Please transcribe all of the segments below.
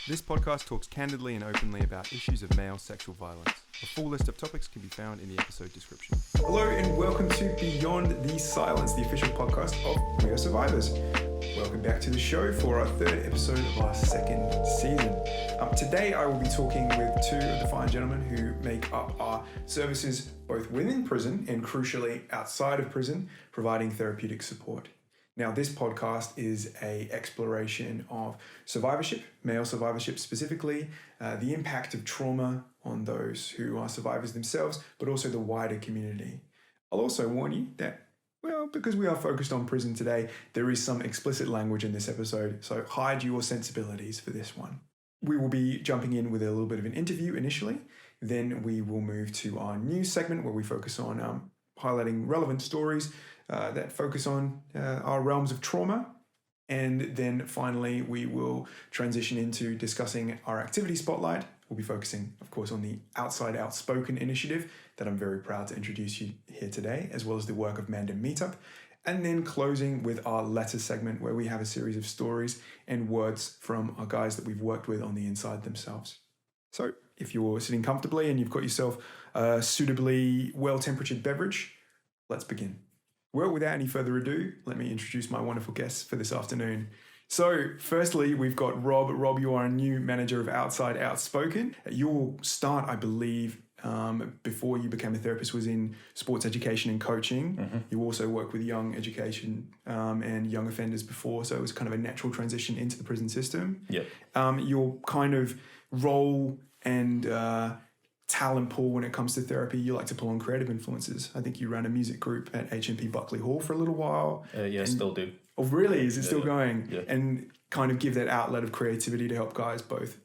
This podcast talks candidly and openly about issues of male sexual violence. A full list of topics can be found in the episode description. Hello and welcome to Beyond the Silence, the official podcast of We Are Survivors. Welcome back to the show for our third episode of our second season. Today I will be talking with two of the fine gentlemen who make up our services both within prison and crucially outside of prison, providing therapeutic support. Now, this podcast is an exploration of survivorship, male survivorship specifically, the impact of trauma on those who are survivors themselves, but also the wider community. I'll also warn you that, well, because we are focused on prison today, there is some explicit language in this episode, so hide your sensibilities for this one. We will be jumping in with a little bit of an interview initially, then we will move to our news segment where we focus on highlighting relevant stories that focus on our realms of trauma. And then finally, we will transition into discussing our activity spotlight. We'll be focusing, of course, on the Outside Outspoken initiative that I'm very proud to introduce you here today, as well as the work of Mandem Meetup. And then closing with our letter segment where we have a series of stories and words from our guys that we've worked with on the inside themselves. So if you're sitting comfortably and you've got yourself a suitably well-temperatured beverage, let's begin. Well, without any further ado, let me introduce my wonderful guests for this afternoon. So, firstly, we've got Rob. Rob, you are a new manager of Outside Outspoken. Your start, I believe, before you became a therapist was in sports education and coaching. Mm-hmm. You also worked with young education and young offenders before, so it was kind of a natural transition into the prison system. Yep. Your kind of role and talent pool when it comes to therapy, you like to pull on creative influences. I think you ran a music group at HMP Buckley Hall for a little while. Still do. Oh, really? Is it still going? Yeah. And kind of give that outlet of creativity to help guys both,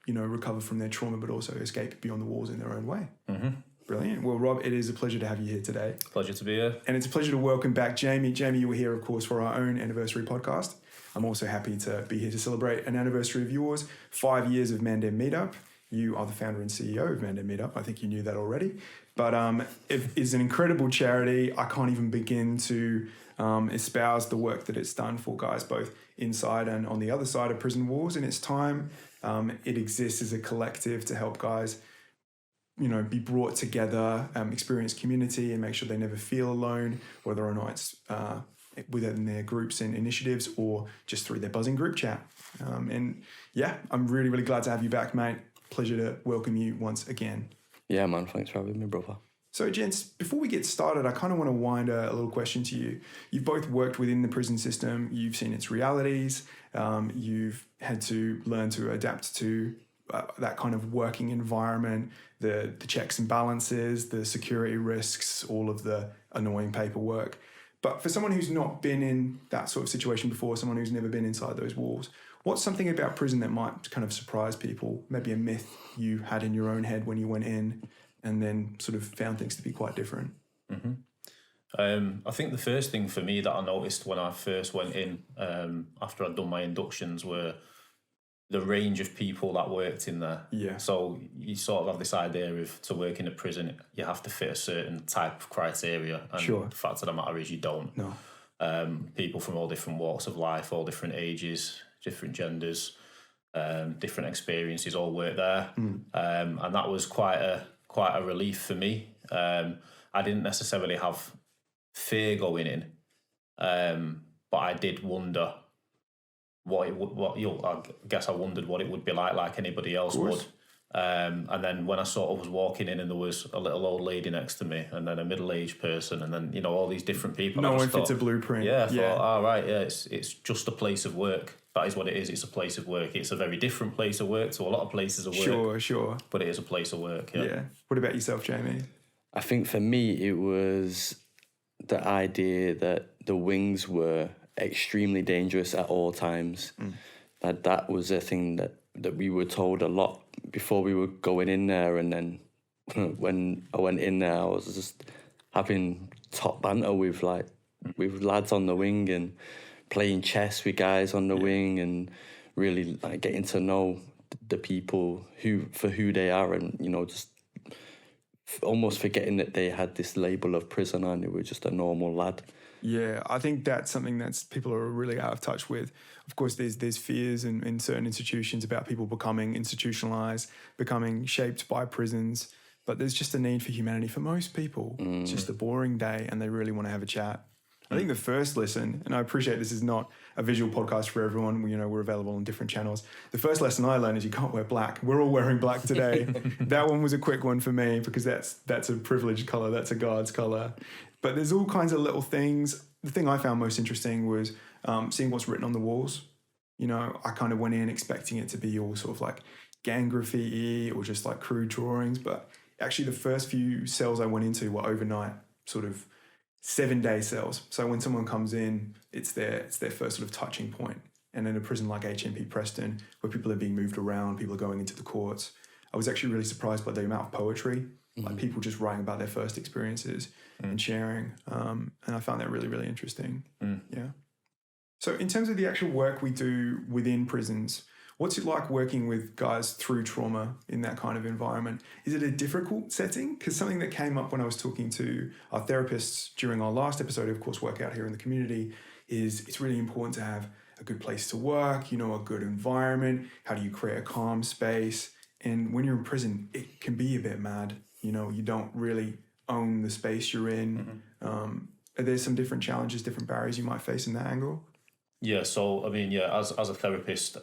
recover from their trauma, but also escape beyond the walls in their own way. Mm-hmm. Brilliant. Well, Rob, it is a pleasure to have you here today. Pleasure to be here. And it's a pleasure to welcome back Jamie. Jamie, you were here, of course, for our own anniversary podcast. I'm also happy to be here to celebrate an anniversary of yours, 5 years of Mandem Meetup. You are the founder and CEO of Mandem Meetup. I think you knew that already. But it is an incredible charity. I can't even begin to espouse the work that it's done for guys both inside and on the other side of prison walls in its time. It exists as a collective to help guys, be brought together, experience community and make sure they never feel alone, whether or not it's within their groups and initiatives or just through their buzzing group chat. I'm really, really glad to have you back, mate. Pleasure to welcome you once again. Yeah, man. Thanks for having me, brother. So, gents, before we get started, I kind of want to wind a little question to you. You've both worked within the prison system. You've seen its realities. You've had to learn to adapt to that kind of working environment, the checks and balances, the security risks, all of the annoying paperwork. But for someone who's not been in that sort of situation before, someone who's never been inside those walls, what's something about prison that might kind of surprise people? Maybe a myth you had in your own head when you went in and then sort of found things to be quite different. Mm-hmm. I think the first thing for me that I noticed when I first went in, after I'd done my inductions, were the range of people that worked in there. Yeah. So you sort of have this idea of to work in a prison, you have to fit a certain type of criteria. And Sure. The fact of the matter is you don't. No. People from all different walks of life, all different ages, different genders, different experiences all work there. And that was quite a relief for me. I didn't necessarily have fear going in, but I did wonder I guess I wondered what it would be like anybody else would. And then when I sort of was walking in and there was a little old lady next to me and then a middle-aged person and then, all these different people. No one fits a blueprint. Yeah, I thought, it's just a place of work. That is what it is. It's a place of work. It's a very different place of work to a lot of places of work. Sure. But it is a place of work, Yeah. What about yourself, Jamie? I think for me, it was the idea that the wings were extremely dangerous at all times. That was a thing that we were told a lot before we were going in there. And then when I went in there, I was just having top banter with lads on the wing and playing chess with guys on the wing and really getting to know the people for who they are and, just almost forgetting that they had this label of prisoner and they were just a normal lad. Yeah, I think that's something that's people are really out of touch with. Of course, there's fears in certain institutions about people becoming institutionalized, becoming shaped by prisons. But there's just a need for humanity for most people. It's just a boring day and they really want to have a chat. I think the first lesson, and I appreciate this is not a visual podcast for everyone, we're available on different channels. The first lesson I learned is you can't wear black. We're all wearing black today. That one was a quick one for me because that's a privileged color. That's a God's color. But there's all kinds of little things. The thing I found most interesting was seeing what's written on the walls. I kind of went in expecting it to be all sort of like gang graffiti or just like crude drawings. But actually the first few cells I went into were overnight, sort of 7-day cells. So when someone comes in, it's their first sort of touching point. And in a prison like HMP Preston, where people are being moved around, people are going into the courts, I was actually really surprised by the amount of poetry, like people just writing about their first experiences and sharing. And I found that really, really interesting. Yeah. So in terms of the actual work we do within prisons, what's it like working with guys through trauma in that kind of environment? Is it a difficult setting? Because something that came up when I was talking to our therapists during our last episode, of course, work out here in the community, is it's really important to have a good place to work, a good environment. How do you create a calm space? And when you're in prison, it can be a bit mad. You don't really own the space you're in. Are there some different challenges, different barriers you might face in that angle? Yeah, so as a therapist,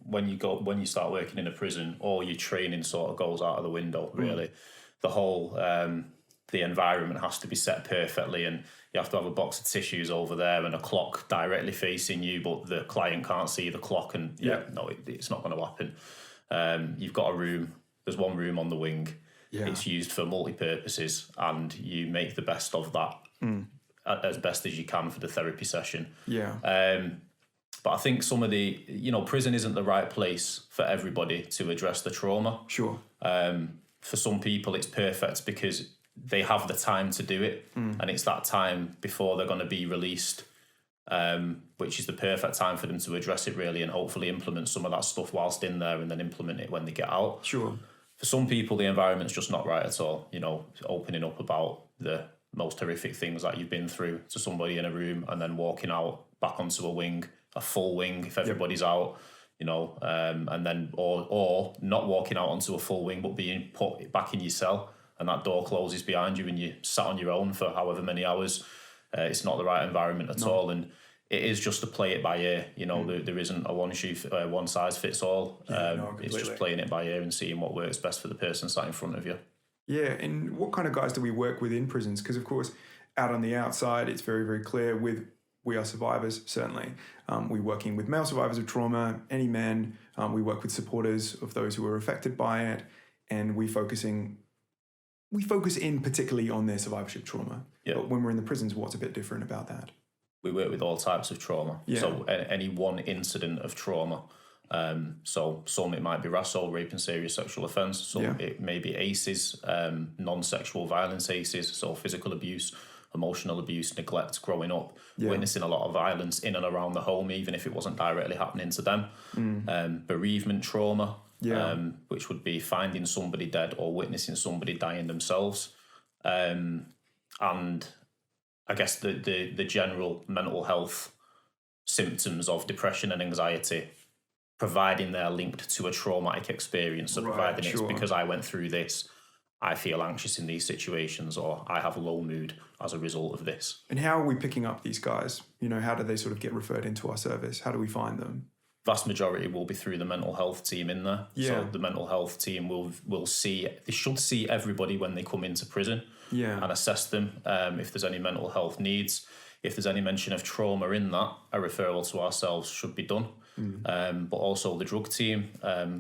when you start working in a prison, all your training sort of goes out of the window. Really, the whole the environment has to be set perfectly, and you have to have a box of tissues over there and a clock directly facing you, but the client can't see the clock, and it's not going to happen. You've got a room. There's one room on the wing. Yeah. It's used for multi-purposes, and you make the best of that. As best as you can for the therapy session. Yeah. But I think some of the, prison isn't the right place for everybody to address the trauma. Sure. For some people, it's perfect because they have the time to do it, and it's that time before they're going to be released, which is the perfect time for them to address it really, and hopefully implement some of that stuff whilst in there, and then implement it when they get out. Sure. For some people, the environment's just not right at all. Opening up about the most horrific things that you've been through to somebody in a room, and then walking out back onto a full wing if everybody's out, and then or not walking out onto a full wing but being put back in your cell, and that door closes behind you and you sat on your own for however many hours. It's not the right environment at all, and it is just to play it by ear. There isn't a one size fits all. It's just playing it by ear and seeing what works best for the person sat in front of you. Yeah, and what kind of guys do we work with in prisons? Because, of course, out on the outside, it's very, very clear we are survivors, certainly. We're working with male survivors of trauma, any men. We work with supporters of those who are affected by it, and we focus in particularly on their survivorship trauma. Yeah. But when we're in the prisons, what's a bit different about that? We work with all types of trauma. Yeah. So any one incident of trauma. So some it might be RASO, rape and serious sexual offence. Some it may be ACEs, non-sexual violence ACEs, so physical abuse, emotional abuse, neglect growing up, witnessing a lot of violence in and around the home, even if it wasn't directly happening to them. Bereavement trauma, which would be finding somebody dead or witnessing somebody dying themselves. And I guess the general mental health symptoms of depression and anxiety, providing they're linked to a traumatic experience. So providing it's because I went through this, I feel anxious in these situations, or I have low mood as a result of this. And how are we picking up these guys? How do they sort of get referred into our service? How do we find them? Vast majority will be through the mental health team in there. Yeah. So the mental health team should see everybody when they come into prison and assess them if there's any mental health needs. If there's any mention of trauma in that, a referral to ourselves should be done. But also the drug team,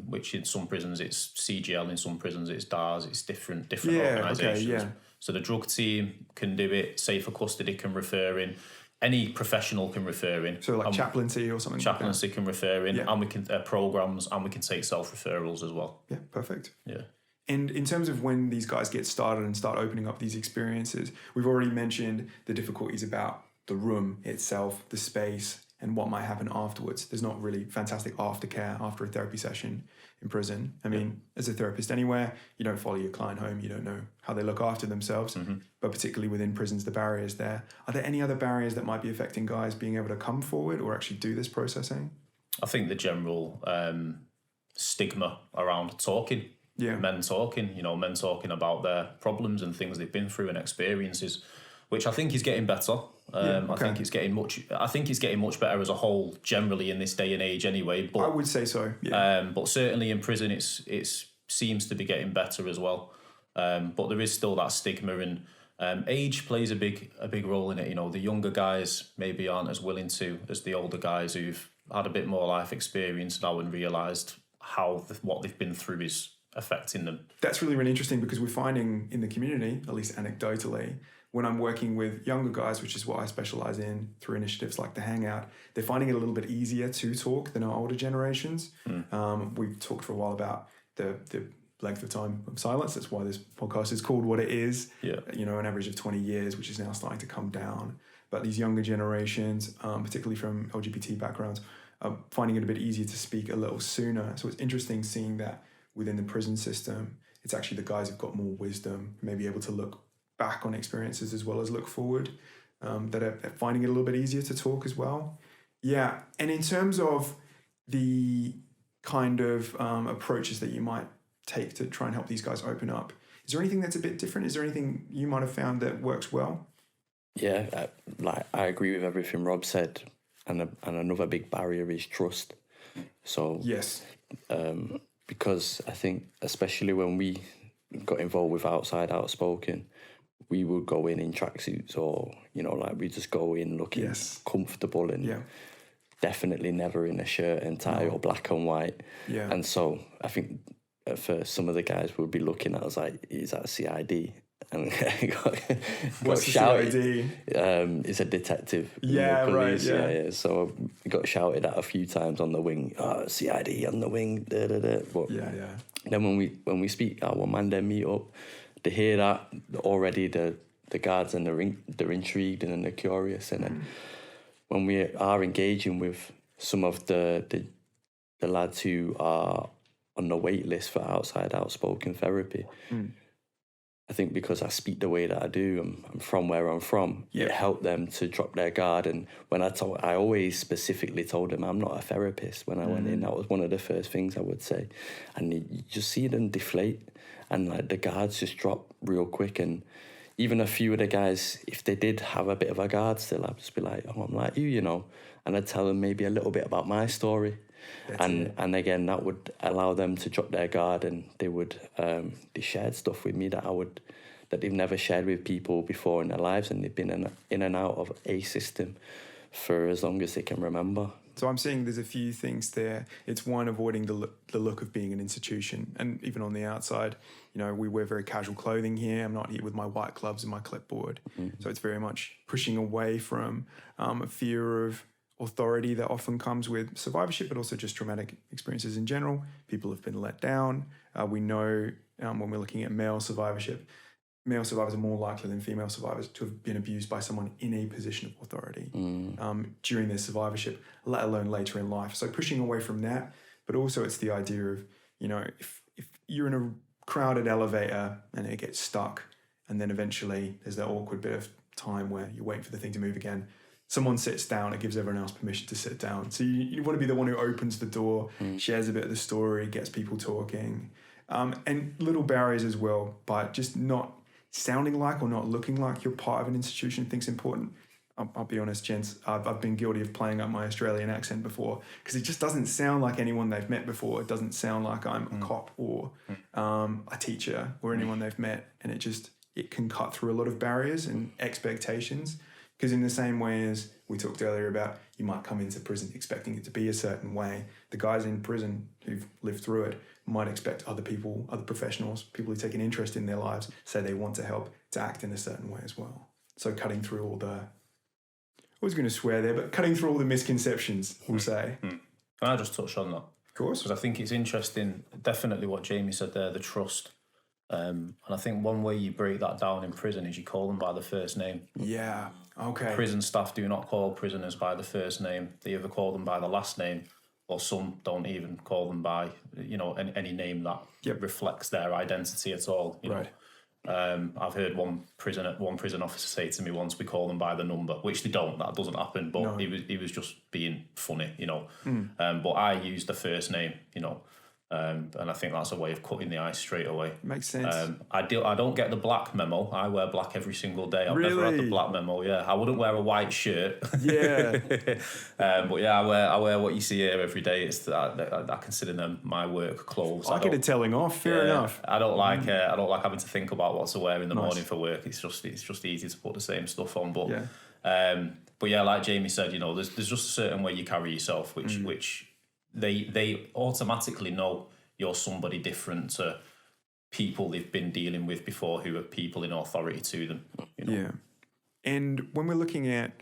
which in some prisons it's CGL, in some prisons it's DARS, it's different organisations. Okay, so the drug team can do it, Safer Custody can refer in, any professional can refer in. So like chaplaincy or something Chaplaincy can refer in, and we can programmes, and we can take self-referrals as well. Yeah, perfect. Yeah. And in terms of when these guys get started and start opening up these experiences, we've already mentioned the difficulties about the room itself, the space, and what might happen afterwards. There's not really fantastic aftercare after a therapy session in prison. I mean, as a therapist anywhere, you don't follow your client home. You don't know how they look after themselves, but particularly within prisons, the barriers there. Are there any other barriers that might be affecting guys being able to come forward or actually do this processing? I think the general stigma around talking, men talking about their problems and things they've been through and experiences, which I think is getting better. I think it's getting much better as a whole, generally in this day and age. Anyway, but I would say so. Yeah. But certainly in prison, it seems to be getting better as well. But there is still that stigma, and age plays a big role in it. You know, the younger guys maybe aren't as willing to as the older guys who've had a bit more life experience now and realised how what they've been through is affecting them. That's really, really interesting, because we're finding in the community, at least anecdotally, when I'm working with younger guys, which is what I specialize in through initiatives like the Hangout, they're finding it a little bit easier to talk than our older generations. We've talked for a while about the length of time of silence. That's why this podcast is called what it is. You know, an average of 20 years, which is now starting to come down. But these younger generations, particularly from LGBT backgrounds, are finding it a bit easier to speak a little sooner. So it's interesting seeing that within the prison system, it's actually the guys who've got more wisdom, maybe able to look back on experiences as well as look forward, that are finding it a little bit easier to talk as well. Yeah, and in terms of the kind of approaches that you might take to try and help these guys open up, is there anything that's a bit different? Is there anything you might have found that works well? Yeah, I agree with everything Rob said, and another big barrier is trust. So yes, because I think especially when we got involved with Outspoken, we would go in tracksuits, or we just go in looking comfortable, and definitely never in a shirt and tie or black and white. Yeah, and so I think at first some of the guys would be looking at us like, "Is that CID?" And got shouted. CID? It's a detective. Yeah, right. Yeah. So we got shouted at a few times on the wing. Oh, CID on the wing. Da, da, da. But then when we speak, one man then meet up, they hear that already. The guards and they're intrigued and they're curious. And then when we are engaging with some of the lads who are on the wait list for outspoken therapy. I think because I speak the way that I do, I'm from where I'm from, it helped them to drop their guard. And when I always specifically told them I'm not a therapist when I went in. That was one of the first things I would say. And you just see them deflate, and like the guards just drop real quick. And even a few of the guys, if they did have a bit of a guard still, I'd just be like, "Oh, I'm like you, and I'd tell them maybe a little bit about my story." And again, that would allow them to drop their guard, and they shared stuff with me that they've never shared with people before in their lives, and they've been in and out of a system for as long as they can remember. So I'm seeing there's a few things there. It's one, avoiding the look of being an institution, and even on the outside, we wear very casual clothing here. I'm not here with my white gloves and my clipboard, so it's very much pushing away from a fear of authority that often comes with survivorship, but also just traumatic experiences in general. People have been let down. We know when we're looking at male survivorship, male survivors are more likely than female survivors to have been abused by someone in a position of authority during their survivorship, let alone later in life. So pushing away from that, but also it's the idea of, if you're in a crowded elevator and it gets stuck, and then eventually there's that awkward bit of time where you're waiting for the thing to move again, someone sits down, it gives everyone else permission to sit down. So you want to be the one who opens the door, shares a bit of the story, gets people talking. And little barriers as well, by just not sounding like or not looking like you're part of an institution, I think is important. I'll be honest, gents, I've been guilty of playing up my Australian accent before, because it just doesn't sound like anyone they've met before. It doesn't sound like I'm a cop or a teacher or anyone they've met. And it can cut through a lot of barriers and expectations. Because in the same way as we talked earlier about, you might come into prison expecting it to be a certain way, the guys in prison who've lived through it might expect other people, other professionals, people who take an interest in their lives, say they want to help, to act in a certain way as well. So cutting through all the, I was going to swear there, but cutting through all the misconceptions, we'll say. Can I just touch on that? Of course. Because I think it's interesting, definitely what Jamie said there, the trust. And I think one way you break that down in prison is you call them by the first name. Yeah. Okay. Prison staff do not call prisoners by the first name. They either call them by the last name, or some don't even call them by, any name that reflects their identity at all. You know. I've heard one prison officer say to me once, we call them by the number, which they don't. That doesn't happen. But he was just being funny, But I use the first name, and I think that's a way of cutting the ice straight away. Makes sense. I don't get the black memo. I wear black every single day. I've never had the black memo. Yeah, I wouldn't wear a white shirt. Yeah. But yeah, I wear what you see here every day. It's I consider them my work clothes. I get it telling off. Fair enough. I don't like having to think about what to wear in the morning for work. It's just easy to put the same stuff on. But but yeah, like Jamie said, there's just a certain way you carry yourself, which they automatically know you're somebody different to people they've been dealing with before, who are people in authority to them. Yeah. And when we're looking at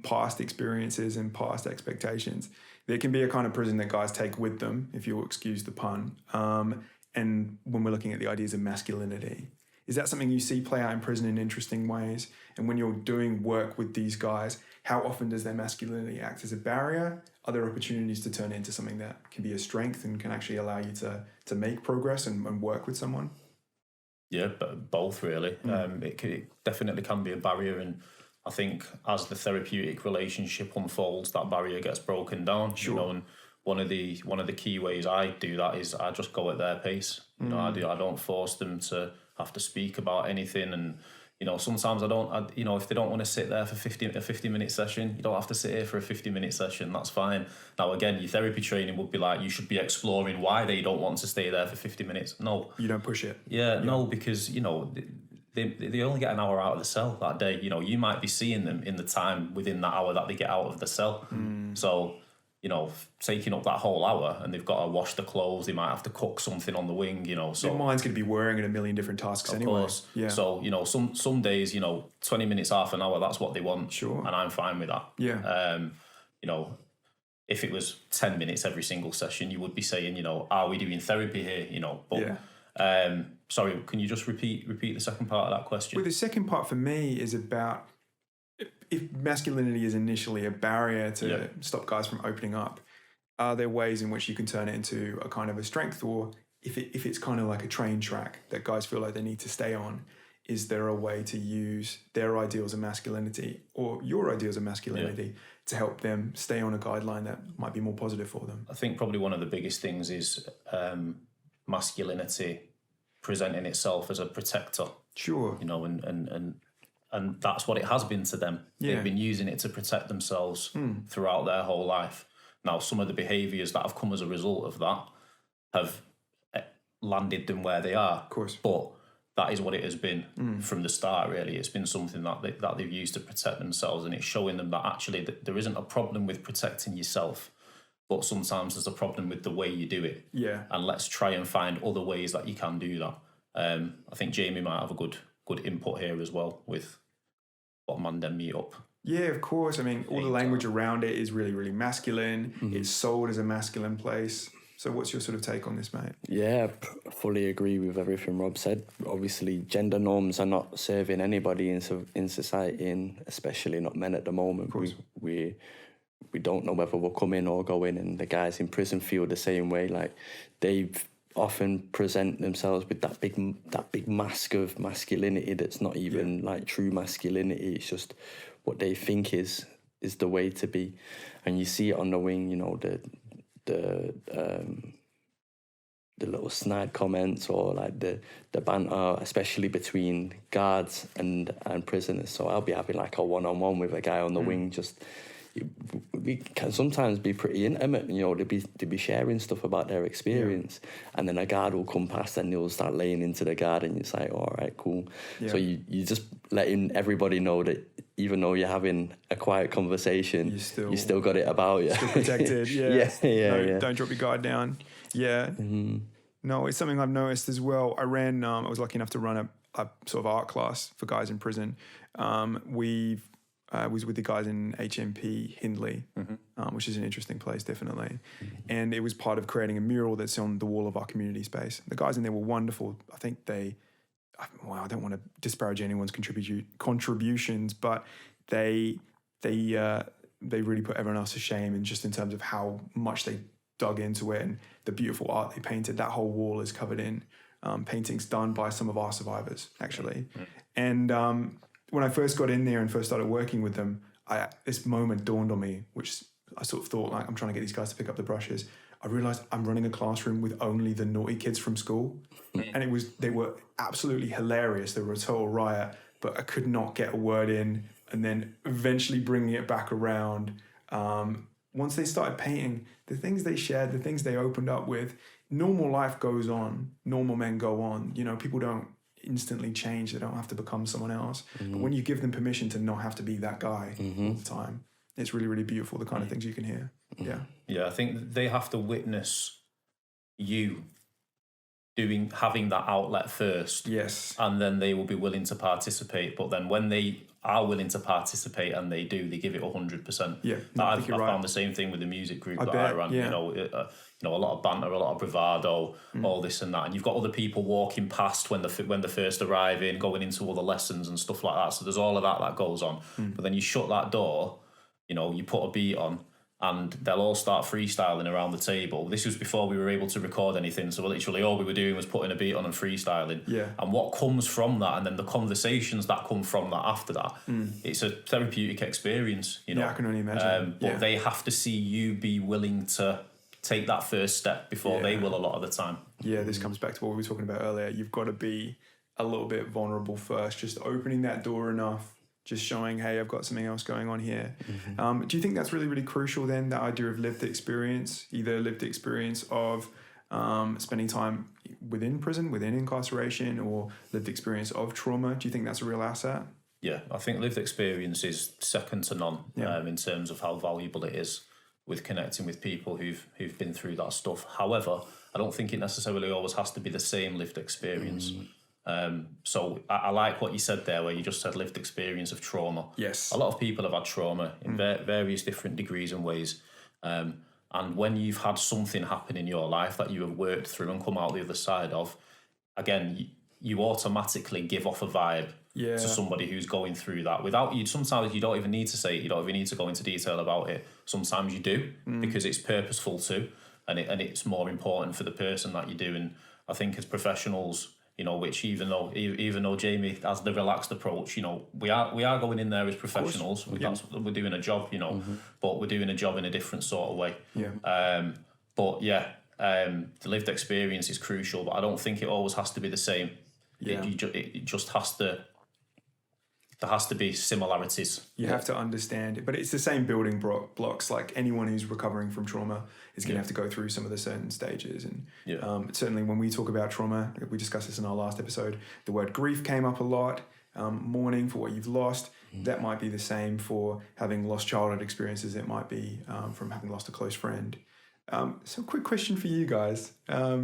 past experiences and past expectations, there can be a kind of prison that guys take with them, if you'll excuse the pun. And when we're looking at the ideas of masculinity, is that something you see play out in prison in interesting ways? And when you're doing work with these guys, how often does their masculinity act as a barrier? Are there opportunities to turn into something that can be a strength and can actually allow you to make progress and work with someone? Yeah, but both really. It definitely can be a barrier, and I think as the therapeutic relationship unfolds, that barrier gets broken down. Sure. And one of the key ways I do that is I just go at their pace. I don't force them to have to speak about anything, and sometimes if they don't want to sit there for a 50-minute session, you don't have to sit here for a 50-minute session. That's fine. Now, again, your therapy training would be like, you should be exploring why they don't want to stay there for 50 minutes. No. You don't push it. Yeah. No, because, they only get an hour out of the cell that day. You might be seeing them in the time within that hour that they get out of the cell. So, taking up that whole hour, and they've got to wash the clothes, they might have to cook something on the wing, so their mind's going to be whirring in a million different tasks anyway. Of course. Yeah. So, some days, 20 minutes, half an hour, that's what they want. Sure. And I'm fine with that. Yeah. If it was 10 minutes every single session, you would be saying, are we doing therapy here? But sorry, can you just repeat the second part of that question? Well, the second part for me is about if masculinity is initially a barrier to stop guys from opening up, are there ways in which you can turn it into a kind of a strength? Or if it's kind of like a train track that guys feel like they need to stay on, is there a way to use their ideals of masculinity or your ideals of masculinity to help them stay on a guideline that might be more positive for them? I think probably one of the biggest things is masculinity presenting itself as a protector. Sure. And that's what it has been to them. Yeah. They've been using it to protect themselves throughout their whole life. Now, some of the behaviours that have come as a result of that have landed them where they are. Of course. But that is what it has been from the start, really. It's been something that they've used to protect themselves, and it's showing them that actually that there isn't a problem with protecting yourself, but sometimes there's a problem with the way you do it. Yeah. And let's try and find other ways that you can do that. I think Jamie might have a good input here as well with what man them meet up. Yeah, of course. I mean, all the language around it is really, really masculine. It's sold as a masculine place. So what's your sort of take on this, mate? Yeah, I fully agree with everything Rob said. Obviously, gender norms are not serving anybody in society, and especially not men at the moment. We don't know whether we'll come in or go in, and the guys in prison feel the same way. Like, they've often present themselves with that big mask of masculinity that's not even like true masculinity. It's just what they think is the way to be, and you see it on the wing. The little snide comments or like the banter, especially between guards and prisoners. So I'll be having like a one-on-one with a guy on the wing. Just we can sometimes be pretty intimate, to be sharing stuff about their experience, and then a guard will come past and they'll start laying into the guard, and it's like, all right, cool. So you just letting everybody know that even though you're having a quiet conversation, you still got it about you. Still protected. Don't drop your guard down. No, it's something I've noticed as well. I was lucky enough to run a sort of art class for guys in prison. was with the guys in HMP Hindley, which is an interesting place, definitely. And it was part of creating a mural that's on the wall of our community space. The guys in there were wonderful. I think I don't want to disparage anyone's contributions, but they really put everyone else to shame, and just in terms of how much they dug into it and the beautiful art they painted. That whole wall is covered in paintings done by some of our survivors, actually. And when I first got in there and first started working with them, this moment dawned on me, which I sort of thought, like, I'm trying to get these guys to pick up the brushes. I realized I'm running a classroom with only the naughty kids from school. And they were absolutely hilarious. They were a total riot, but I could not get a word in. And then eventually bringing it back around, once they started painting, the things they shared, the things they opened up with, normal life goes on, normal men go on. You know, people don't instantly change. They don't have to become someone else. But when you give them permission to not have to be that guy all the time, it's really, really beautiful, the kind of things you can hear. Yeah, I think they have to witness you having that outlet first. Yes. And then they will be willing to participate. But then when they are willing to participate and they do, they give it 100%. Yeah, I found the same thing with the music group I ran. Yeah. You know, a lot of banter, a lot of bravado, all this and that. And you've got other people walking past when they're first arriving, going into all the lessons and stuff like that. So there's all of that goes on. But then you shut that door, you know, you put a beat on, and they'll all start freestyling around the table. This was before we were able to record anything, so literally all we were doing was putting a beat on and freestyling. Yeah. And what comes from that, and then the conversations that come from that after that, it's a therapeutic experience, you know. Yeah, I can only imagine. But they have to see you be willing to take that first step before they will a lot of the time. Yeah, this comes back to what we were talking about earlier. You've got to be a little bit vulnerable first, just opening that door enough, just showing, hey, I've got something else going on here. Do you think that's really, really crucial then, that idea of lived experience, either lived experience of spending time within prison, within incarceration, or lived experience of trauma? Do you think that's a real asset? Yeah, I think lived experience is second to none in terms of how valuable it is with connecting with people who've been through that stuff. However, I don't think it necessarily always has to be the same lived experience. So I like what you said there, where you just said lived experience of trauma. Yes. A lot of people have had trauma in various different degrees and ways. And when you've had something happen in your life that you have worked through and come out the other side of, again, you automatically give off a vibe to somebody who's going through that. Without you, sometimes you don't even need to say it, you don't even need to go into detail about it. Sometimes you do, because it's purposeful too, and it's more important for the person that you do. And I think as professionals, you know, which even though Jamie has the relaxed approach, you know, we are going in there as professionals. We're doing a job, you know, but we're doing a job in a different sort of way. The lived experience is crucial, but I don't think it always has to be the same. It just has to. There has to be similarities. You have to understand it, but it's the same building blocks. Like anyone who's recovering from trauma is going to have to go through some of the certain stages. And certainly when we talk about trauma, we discussed this in our last episode, the word grief came up a lot. Mourning for what you've lost. That might be the same for having lost childhood experiences. It might be from having lost a close friend. So quick question for you guys,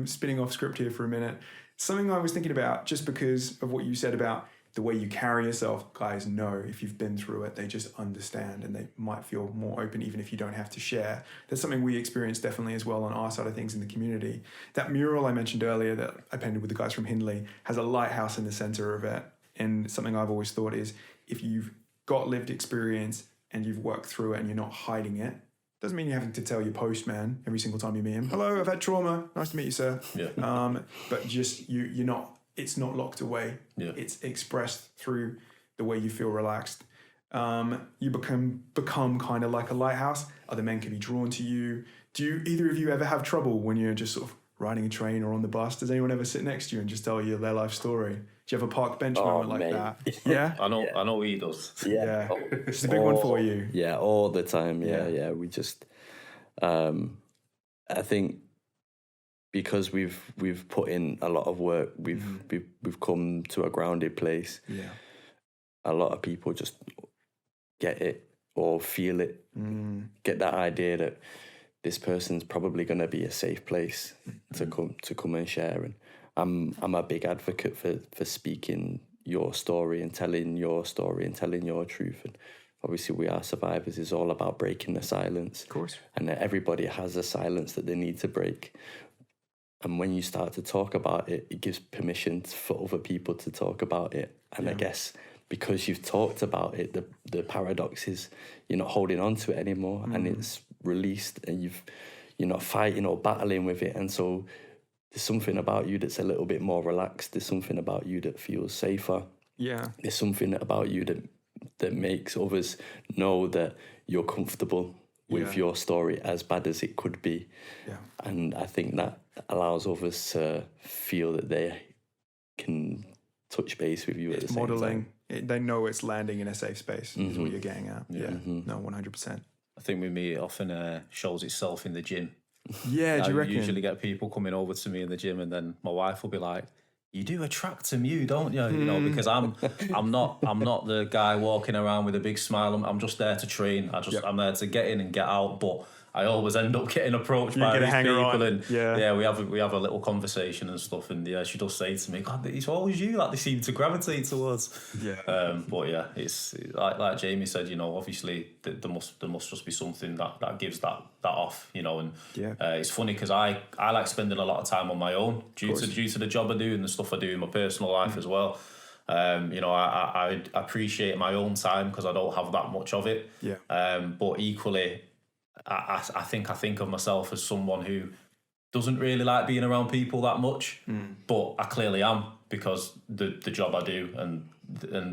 spinning off script here for a minute. Something I was thinking about, just because of what you said about the way you carry yourself. Guys know if you've been through it, they just understand, and they might feel more open even if you don't have to share. That's something we experience definitely as well on our side of things in the community. That mural I mentioned earlier that I painted with the guys from Hindley has a lighthouse in the center of it. And something I've always thought is, if you've got lived experience and you've worked through it and you're not hiding it, doesn't mean you're having to tell your postman every single time you meet him, hello, I've had trauma, nice to meet you, sir. But just you're not, it's not locked away. It's expressed through the way you feel relaxed. You become kind of like a lighthouse. Other men can be drawn to you. Do either of you ever have trouble when you're just sort of riding a train or on the bus? Does anyone ever sit next to you and just tell you their life story? Do you have a park bench moment like that? Yeah? I know he does. Yeah. It's a big one for you. Yeah, all the time. Yeah. We just, I think, because we've put in a lot of work, we've come to a grounded place. Yeah, a lot of people just get it or feel it, get that idea that this person's probably going to be a safe place to come and share. And I'm a big advocate for speaking your story and telling your story and telling your truth. And obviously We Are Survivors is all about breaking the silence. Of course. And that everybody has a silence that they need to break. And when you start to talk about it, it gives permission for other people to talk about it. And I guess because you've talked about it, the paradox is you're not holding on to it anymore, and it's released, and you're not fighting or battling with it. And so there's something about you that's a little bit more relaxed. There's something about you that feels safer. Yeah. There's something about you that makes others know that you're comfortable with your story, as bad as it could be. Yeah. And I think that allows others to feel that they can touch base with you at the same Modeling. time. They know it's landing in a safe space is what you're getting at. Yeah. No, 100%. I think with me, it often shows itself in the gym. Yeah, do you reckon? I usually get people coming over to me in the gym, and then my wife will be like, "You do attract them, don't you?" You know, because I'm not the guy walking around with a big smile. I'm just there to train. I'm there to get in and get out. But I always end up getting approached by these people, and we have a little conversation and stuff. And she does say to me, "God, it's always you. Like they seem to gravitate towards." Yeah. But yeah, it's like Jamie said. You know, obviously there must just be something that gives that off. You know, and it's funny because I like spending a lot of time on my own due to the job I do and the stuff I do in my personal life as well. You know, I appreciate my own time because I don't have that much of it. Yeah. But equally, I think of myself as someone who doesn't really like being around people that much, but I clearly am because the job I do and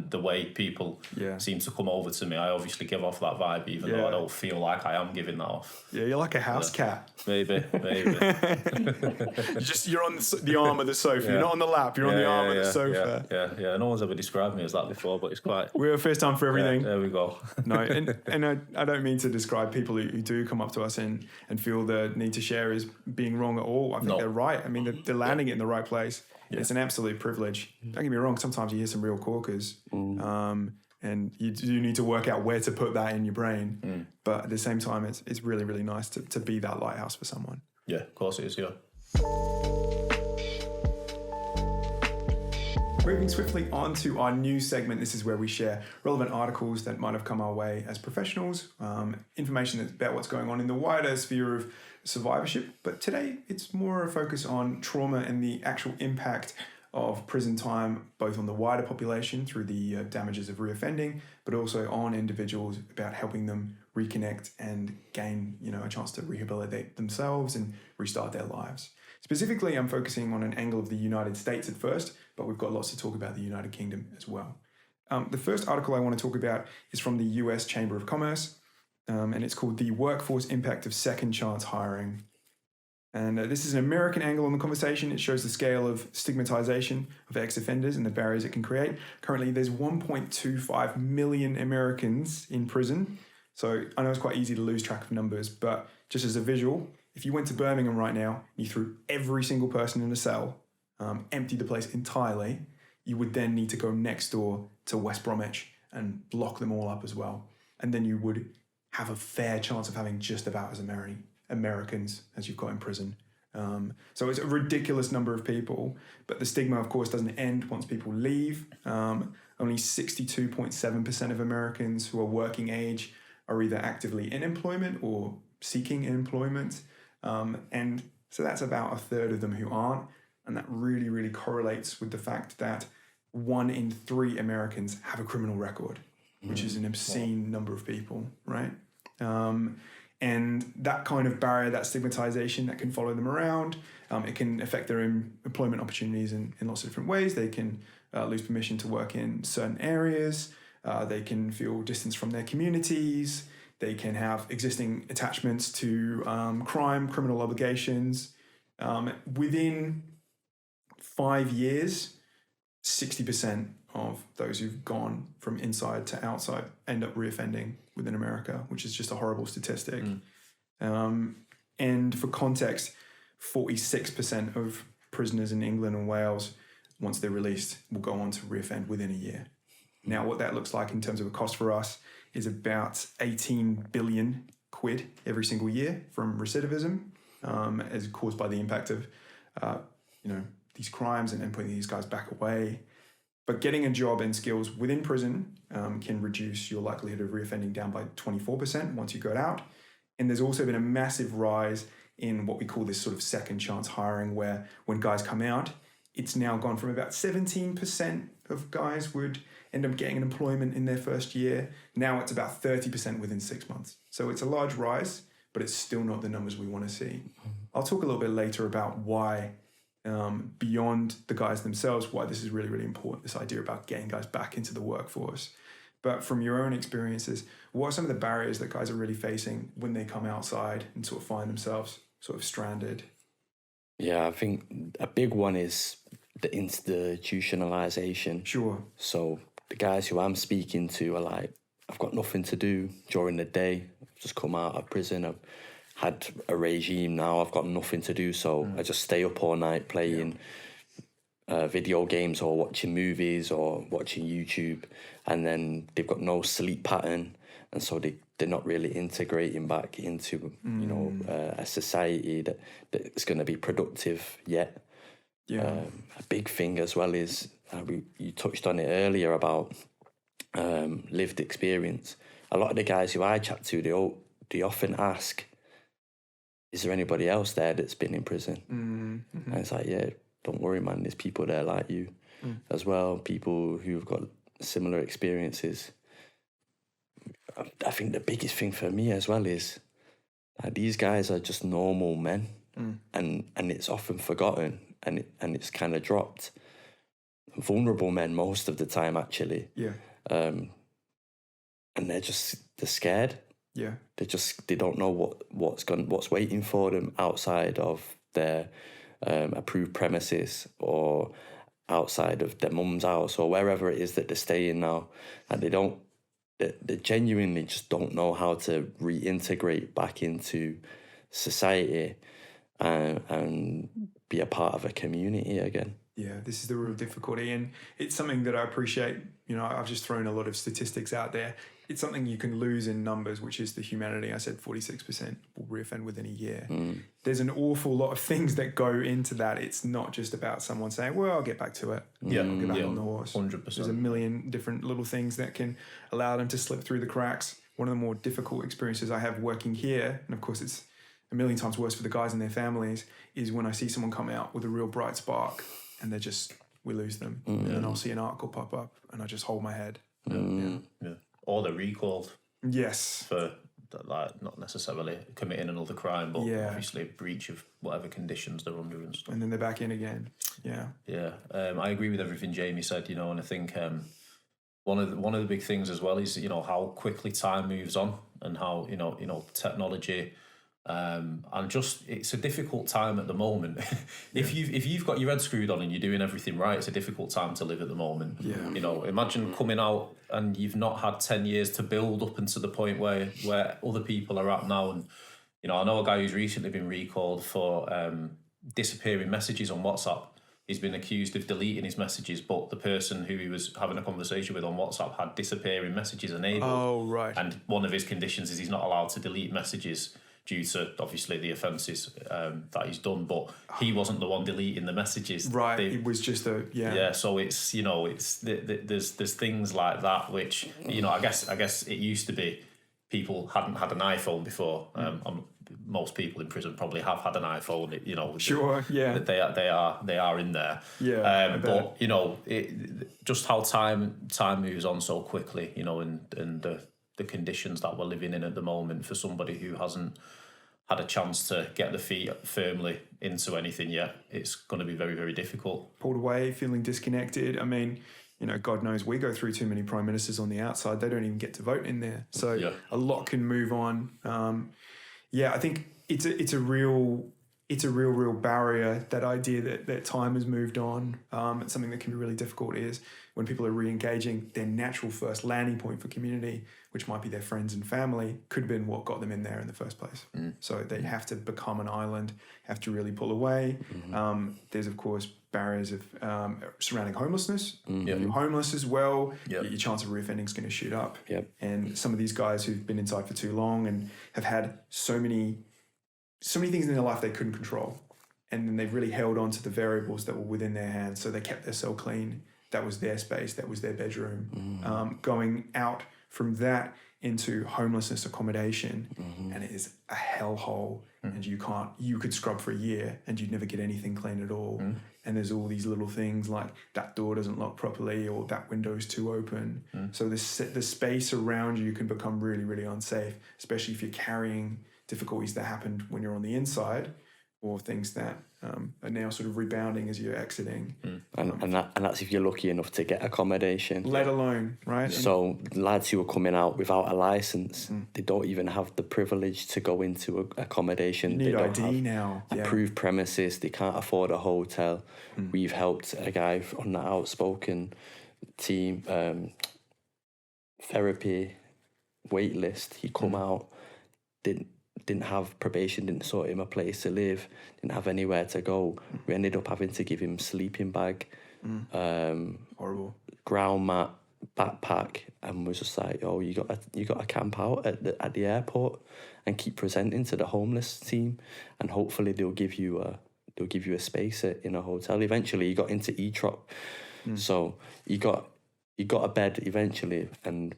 the way people seem to come over to me, I obviously give off that vibe, even though I don't feel like I am giving that off. Yeah, you're like a house cat. Maybe. You're on the arm of the sofa. You're not on the lap. You're on the arm of the sofa. Yeah. No one's ever described me as that before, but it's quite. We're first time for everything. There we go. No, and I don't mean to describe people who do come up to us and feel the need to share as being wrong at all. I think they're right. I mean, they're landing it in the right place. Yeah. It's an absolute privilege. Don't get me wrong. Sometimes you hear some real corkers, and you do need to work out where to put that in your brain. But at the same time, it's really, really nice to be that lighthouse for someone. Yeah, of course it is. Yeah. Moving swiftly on to our new segment. This is where we share relevant articles that might have come our way as professionals, information that's about what's going on in the wider sphere of survivorship. But today it's more a focus on trauma and the actual impact of prison time, both on the wider population through the damages of reoffending, but also on individuals about helping them reconnect and gain, a chance to rehabilitate themselves and restart their lives. Specifically, I'm focusing on an angle of the United States at first, but we've got lots to talk about the United Kingdom as well. The first article I want to talk about is from the US Chamber of Commerce, and it's called The Workforce Impact of Second Chance Hiring. And this is an American angle on the conversation. It shows the scale of stigmatization of ex-offenders and the barriers it can create. Currently, there's 1.25 million Americans in prison. So I know it's quite easy to lose track of numbers, but just as a visual, if you went to Birmingham right now, you threw every single person in a cell, emptied the place entirely, you would then need to go next door to West Bromwich and block them all up as well. And then you would have a fair chance of having just about as many Americans as you've got in prison. So it's a ridiculous number of people, but the stigma, of course, doesn't end once people leave. Only 62.7% of Americans who are working age are either actively in employment or seeking employment. And so that's about a third of them who aren't. And that really, really correlates with the fact that 1 in 3 Americans have a criminal record, which is an obscene number of people, right? And that kind of barrier, that stigmatization, that can follow them around. It can affect their employment opportunities in lots of different ways. They can lose permission to work in certain areas. They can feel distance from their communities. They can have existing attachments to criminal obligations. Within 5 years, 60% of those who've gone from inside to outside end up reoffending within America, which is just a horrible statistic. And for context, 46% of prisoners in England and Wales, once they're released, will go on to reoffend within a year. Now, what that looks like in terms of a cost for us is about 18 billion quid every single year from recidivism, as caused by the impact of, these crimes and putting these guys back away. But getting a job and skills within prison can reduce your likelihood of reoffending down by 24% once you got out. And there's also been a massive rise in what we call this sort of second chance hiring, where when guys come out, it's now gone from about 17% of guys would end up getting an employment in their first year. Now it's about 30% within 6 months. So it's a large rise, but it's still not the numbers we want to see. I'll talk a little bit later about why, beyond the guys themselves, why this is really, really important, this idea about getting guys back into the workforce. But from your own experiences, what are some of the barriers that guys are really facing when they come outside and sort of find themselves sort of stranded? Yeah, I think a big one is the institutionalization. Sure. So the guys who I'm speaking to are like, I've got nothing to do during the day. I've just come out of prison. I've had a regime now. I've got nothing to do. So I just stay up all night playing video games or watching movies or watching YouTube. And then they've got no sleep pattern. And so they're not really integrating back into, a society that's going to be productive yet. Yeah. A big thing as well is, you touched on it earlier about lived experience. A lot of the guys who I chat to, they often ask, is there anybody else there that's been in prison? And it's like, yeah, don't worry, man. There's people there like you as well, people who've got similar experiences. I think the biggest thing for me as well is that these guys are just normal men, and it's often forgotten and it's kind of dropped. Vulnerable men most of the time, actually. Yeah. And they're scared. Yeah. They don't know what's waiting for them outside of their approved premises or outside of their mum's house or wherever it is that they're staying now, and they genuinely just don't know how to reintegrate back into society and be a part of a community again. Yeah, this is the real difficulty, and it's something that I appreciate. I've just thrown a lot of statistics out there. It's something you can lose in numbers, which is the humanity. I said 46% will reoffend within a year. There's an awful lot of things that go into that. It's not just about someone saying, well, I'll get back to it. Yeah, I'll get back on the horse. 100%. There's a million different little things that can allow them to slip through the cracks. One of the more difficult experiences I have working here, and of course it's a million times worse for the guys and their families, is when I see someone come out with a real bright spark and we lose them. And I'll see an article pop up and I just hold my head. Yeah. Or they're recalled. Yes. For not necessarily committing another crime, but obviously a breach of whatever conditions they're under and stuff. And then they're back in again. Yeah. Yeah. I agree with everything Jamie said, and I think one of the big things as well is, how quickly time moves on and how, technology, and just, it's a difficult time at the moment. If you've got your head screwed on and you're doing everything right, it's a difficult time to live at the moment. Imagine coming out and you've not had 10 years to build up into the point where other people are at now. And I know a guy who's recently been recalled for disappearing messages on WhatsApp. He's been accused of deleting his messages, but the person who he was having a conversation with on WhatsApp had disappearing messages enabled. Oh, right. And one of his conditions is he's not allowed to delete messages due to, obviously, the offences that he's done, but he wasn't the one deleting the messages. Right, it was just Yeah, so it's, there's things like that, which, I guess it used to be people hadn't had an iPhone before. Most people in prison probably have had an iPhone, Sure, yeah. They are in there. Yeah. But, just how time moves on so quickly, and the conditions that we're living in at the moment for somebody who hasn't had a chance to get the feet firmly into anything yet, it's going to be very, very difficult. Pulled away, feeling disconnected. I mean, God knows we go through too many prime ministers on the outside. They don't even get to vote in there. So a lot can move on. I think it's a real barrier, that idea that time has moved on. It's something that can be really difficult is when people are re-engaging, their natural first landing point for community, which might be their friends and family, could have been what got them in there in the first place. So they have to become an island, have to really pull away. There's, of course, barriers of surrounding homelessness. If you're homeless as well, your chance of reoffending is going to shoot up. And some of these guys who've been inside for too long and have had so many things in their life they couldn't control, and then they've really held on to the variables that were within their hands. So they kept their cell clean, that was their space, that was their bedroom. Going out from that into homelessness accommodation, and it is a hellhole, and you could scrub for a year and you'd never get anything clean at all. And there's all these little things like that door doesn't lock properly or that window is too open. So the space around you can become really, really unsafe, especially if you're carrying difficulties that happened when you're on the inside, or things that are now sort of rebounding as you're exiting. And that's if you're lucky enough to get accommodation. Let alone, right? So lads who are coming out without a license, they don't even have the privilege to go into accommodation. You need they don't ID have now. approved premises. They can't afford a hotel. We've helped a guy on the outspoken team, therapy, wait list. He come out, didn't have probation, didn't sort him a place to live, didn't have anywhere to go. We ended up having to give him sleeping bag, Horrible. ground mat, backpack, and was just like, "Oh, you got to camp out at the airport and keep presenting to the homeless team, and hopefully they'll give you a space in a hotel." Eventually, he got into E-Trop, so he got a bed eventually,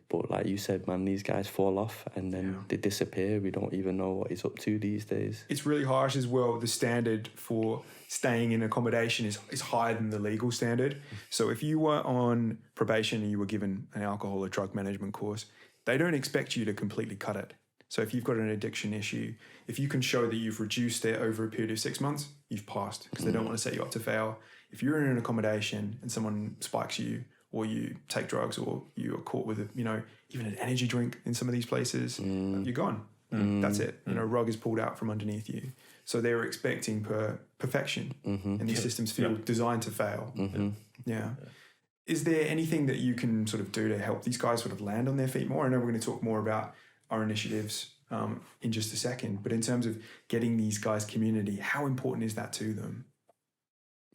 but like you said, man, these guys fall off and then they disappear. We don't even know what he's up to these days. It's really harsh as well. The standard for staying in accommodation is higher than the legal standard. So if you were on probation and you were given an alcohol or drug management course, they don't expect you to completely cut it. So if you've got an addiction issue, if you can show that you've reduced it over a period of 6 months, you've passed, because they don't want to set you up to fail. If you're in an accommodation and someone spikes you, or you take drugs, or you are caught with, even an energy drink in some of these places, you're gone. That's it. Rug is pulled out from underneath you. So they were expecting perfection, and these systems feel designed to fail. Yeah. Is there anything that you can sort of do to help these guys sort of land on their feet more? I know we're going to talk more about our initiatives in just a second, but in terms of getting these guys community, how important is that to them?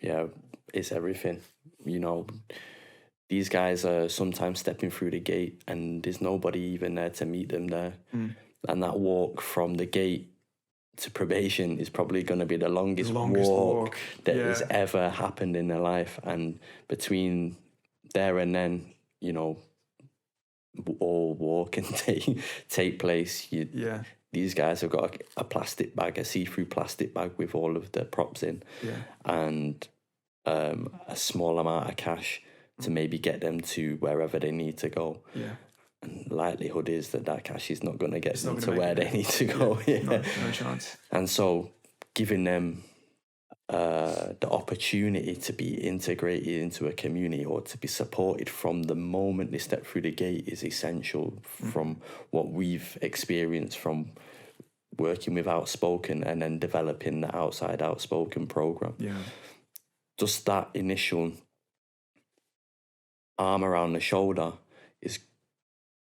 Yeah, it's everything. These guys are sometimes stepping through the gate and there's nobody even there to meet them there. And that walk from the gate to probation is probably going to be the longest walk that has ever happened in their life. And between there and then, all walk and take place. These guys have got a plastic bag, a see-through plastic bag with all of the props in, and a small amount of cash to maybe get them to wherever they need to go. And likelihood is that cash is not going to get them to where they need to go. No chance. And so giving them the opportunity to be integrated into a community or to be supported from the moment they step through the gate is essential. From what we've experienced from working with Outspoken and then developing the Outside Outspoken program. Just that initial arm around the shoulder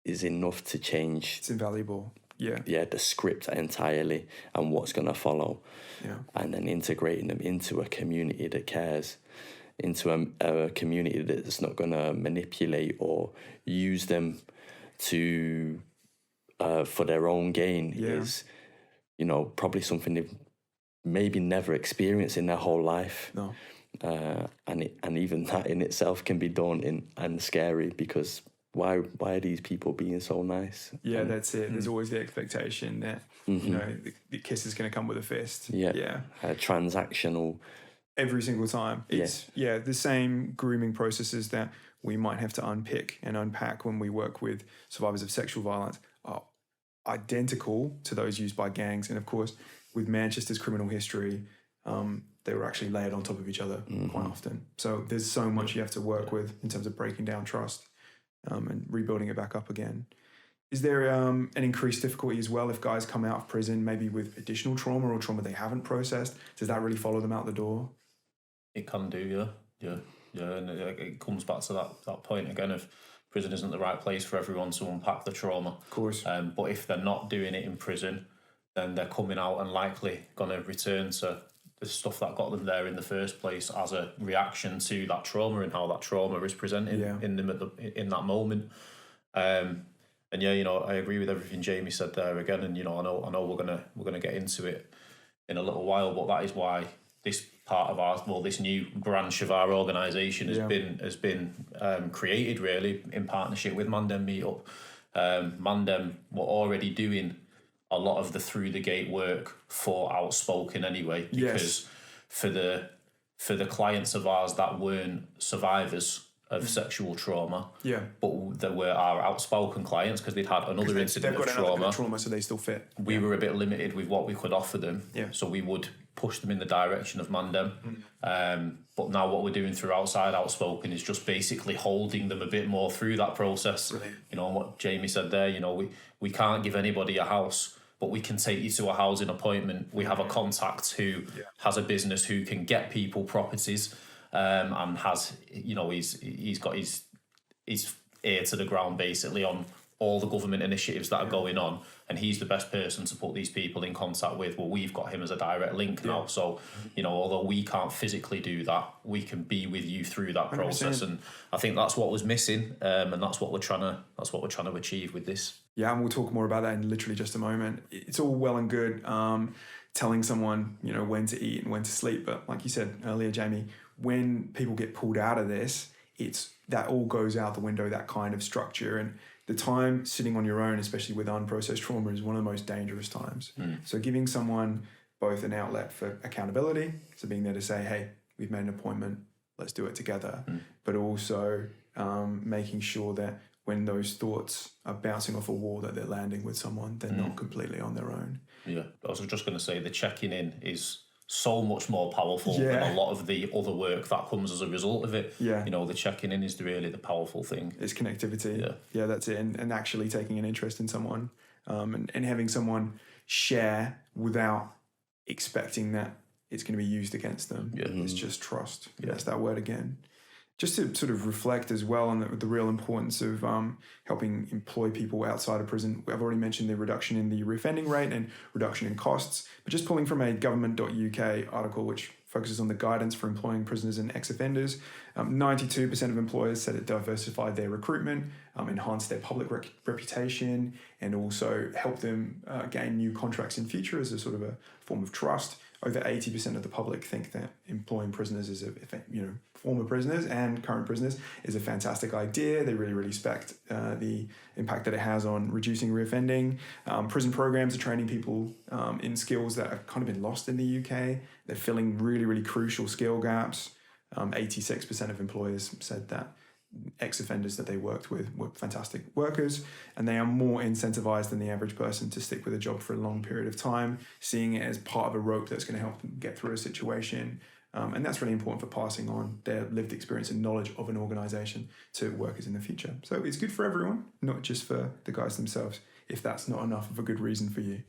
is enough to change. It's invaluable. The script entirely and what's going to follow. And then integrating them into a community that cares, into a community that's not going to manipulate or use them to for their own gain is, probably something they've maybe never experienced in their whole life. And even that in itself can be daunting and scary, because why are these people being so nice? That's it. There's always the expectation that the kiss is going to come with a fist. Transactional every single time. It's the same grooming processes that we might have to unpick and unpack when we work with survivors of sexual violence are identical to those used by gangs. And of course, with Manchester's criminal history, they were actually layered on top of each other quite often. So there's so much you have to work with in terms of breaking down trust and rebuilding it back up again. Is there an increased difficulty as well if guys come out of prison maybe with additional trauma or trauma they haven't processed? Does that really follow them out the door? It can do, yeah. And it comes back to that point again of prison isn't the right place for everyone to unpack the trauma. Of course. But if they're not doing it in prison, then they're coming out and likely going to return to the stuff that got them there in the first place as a reaction to that trauma and how that trauma is presented in them in that moment. And I agree with everything Jamie said there again. And I know we're gonna get into it in a little while, but that is why this part of this new branch of our organisation has been created really in partnership with Mandem Meetup. Mandem were already doing a lot of the through the gate work for Outspoken anyway, because for the clients of ours that weren't survivors of sexual trauma, but that were our Outspoken clients because they'd had another incident of trauma, so they still fit. We were a bit limited with what we could offer them, so we would push them in the direction of Mandem. But now what we're doing through Outspoken is just basically holding them a bit more through that process. Brilliant. You know, what Jamie said there, you know, we can't give anybody a house, but we can take you to a housing appointment. We have a contact who has a business who can get people properties, and has, you know, he's got his ear to the ground basically on all the government initiatives that are going on, and he's the best person to put these people in contact with. Well, we've got him as a direct link now, so you know, although we can't physically do that, we can be with you through that process, 100%. And I think that's what was missing, and that's what we're trying to achieve with this. Yeah, and we'll talk more about that in literally just a moment. It's all well and good telling someone, you know, when to eat and when to sleep, but like you said earlier, Jamie, when people get pulled out of this, it's that all goes out the window, that kind of structure. And the time sitting on your own, especially with unprocessed trauma, is one of the most dangerous times. So giving someone both an outlet for accountability, so being there to say, hey, we've made an appointment, let's do it together, but also making sure that when those thoughts are bouncing off a wall that they're landing with someone, they're not completely on their own. Yeah, I was just going to say the checking in is so much more powerful than a lot of the other work that comes as a result of it. You know, the checking in is really the powerful thing. It's connectivity. Yeah, that's it. And actually taking an interest in someone, and having someone share without expecting that it's going to be used against them. It's just trust. That's that word again. Just to sort of reflect as well on the real importance of helping employ people outside of prison. I've already mentioned the reduction in the reoffending rate and reduction in costs, but just pulling from a government.uk article which focuses on the guidance for employing prisoners and ex-offenders, 92% of employers said it diversified their recruitment, enhanced their public reputation, and also helped them gain new contracts in future as a sort of a form of trust. Over 80% of the public think that employing prisoners is former prisoners and current prisoners is a fantastic idea. They really respect the impact that it has on reducing reoffending. Prison programs are training people in skills that have kind of been lost in the UK. They're filling really, really crucial skill gaps. 86% of employers said that ex-offenders that they worked with were fantastic workers, and they are more incentivized than the average person to stick with a job for a long period of time, seeing it as part of a rope that's going to help them get through a situation. And that's really important for passing on their lived experience and knowledge of an organisation to workers in the future. So it's good for everyone, not just for the guys themselves, if that's not enough of a good reason for you.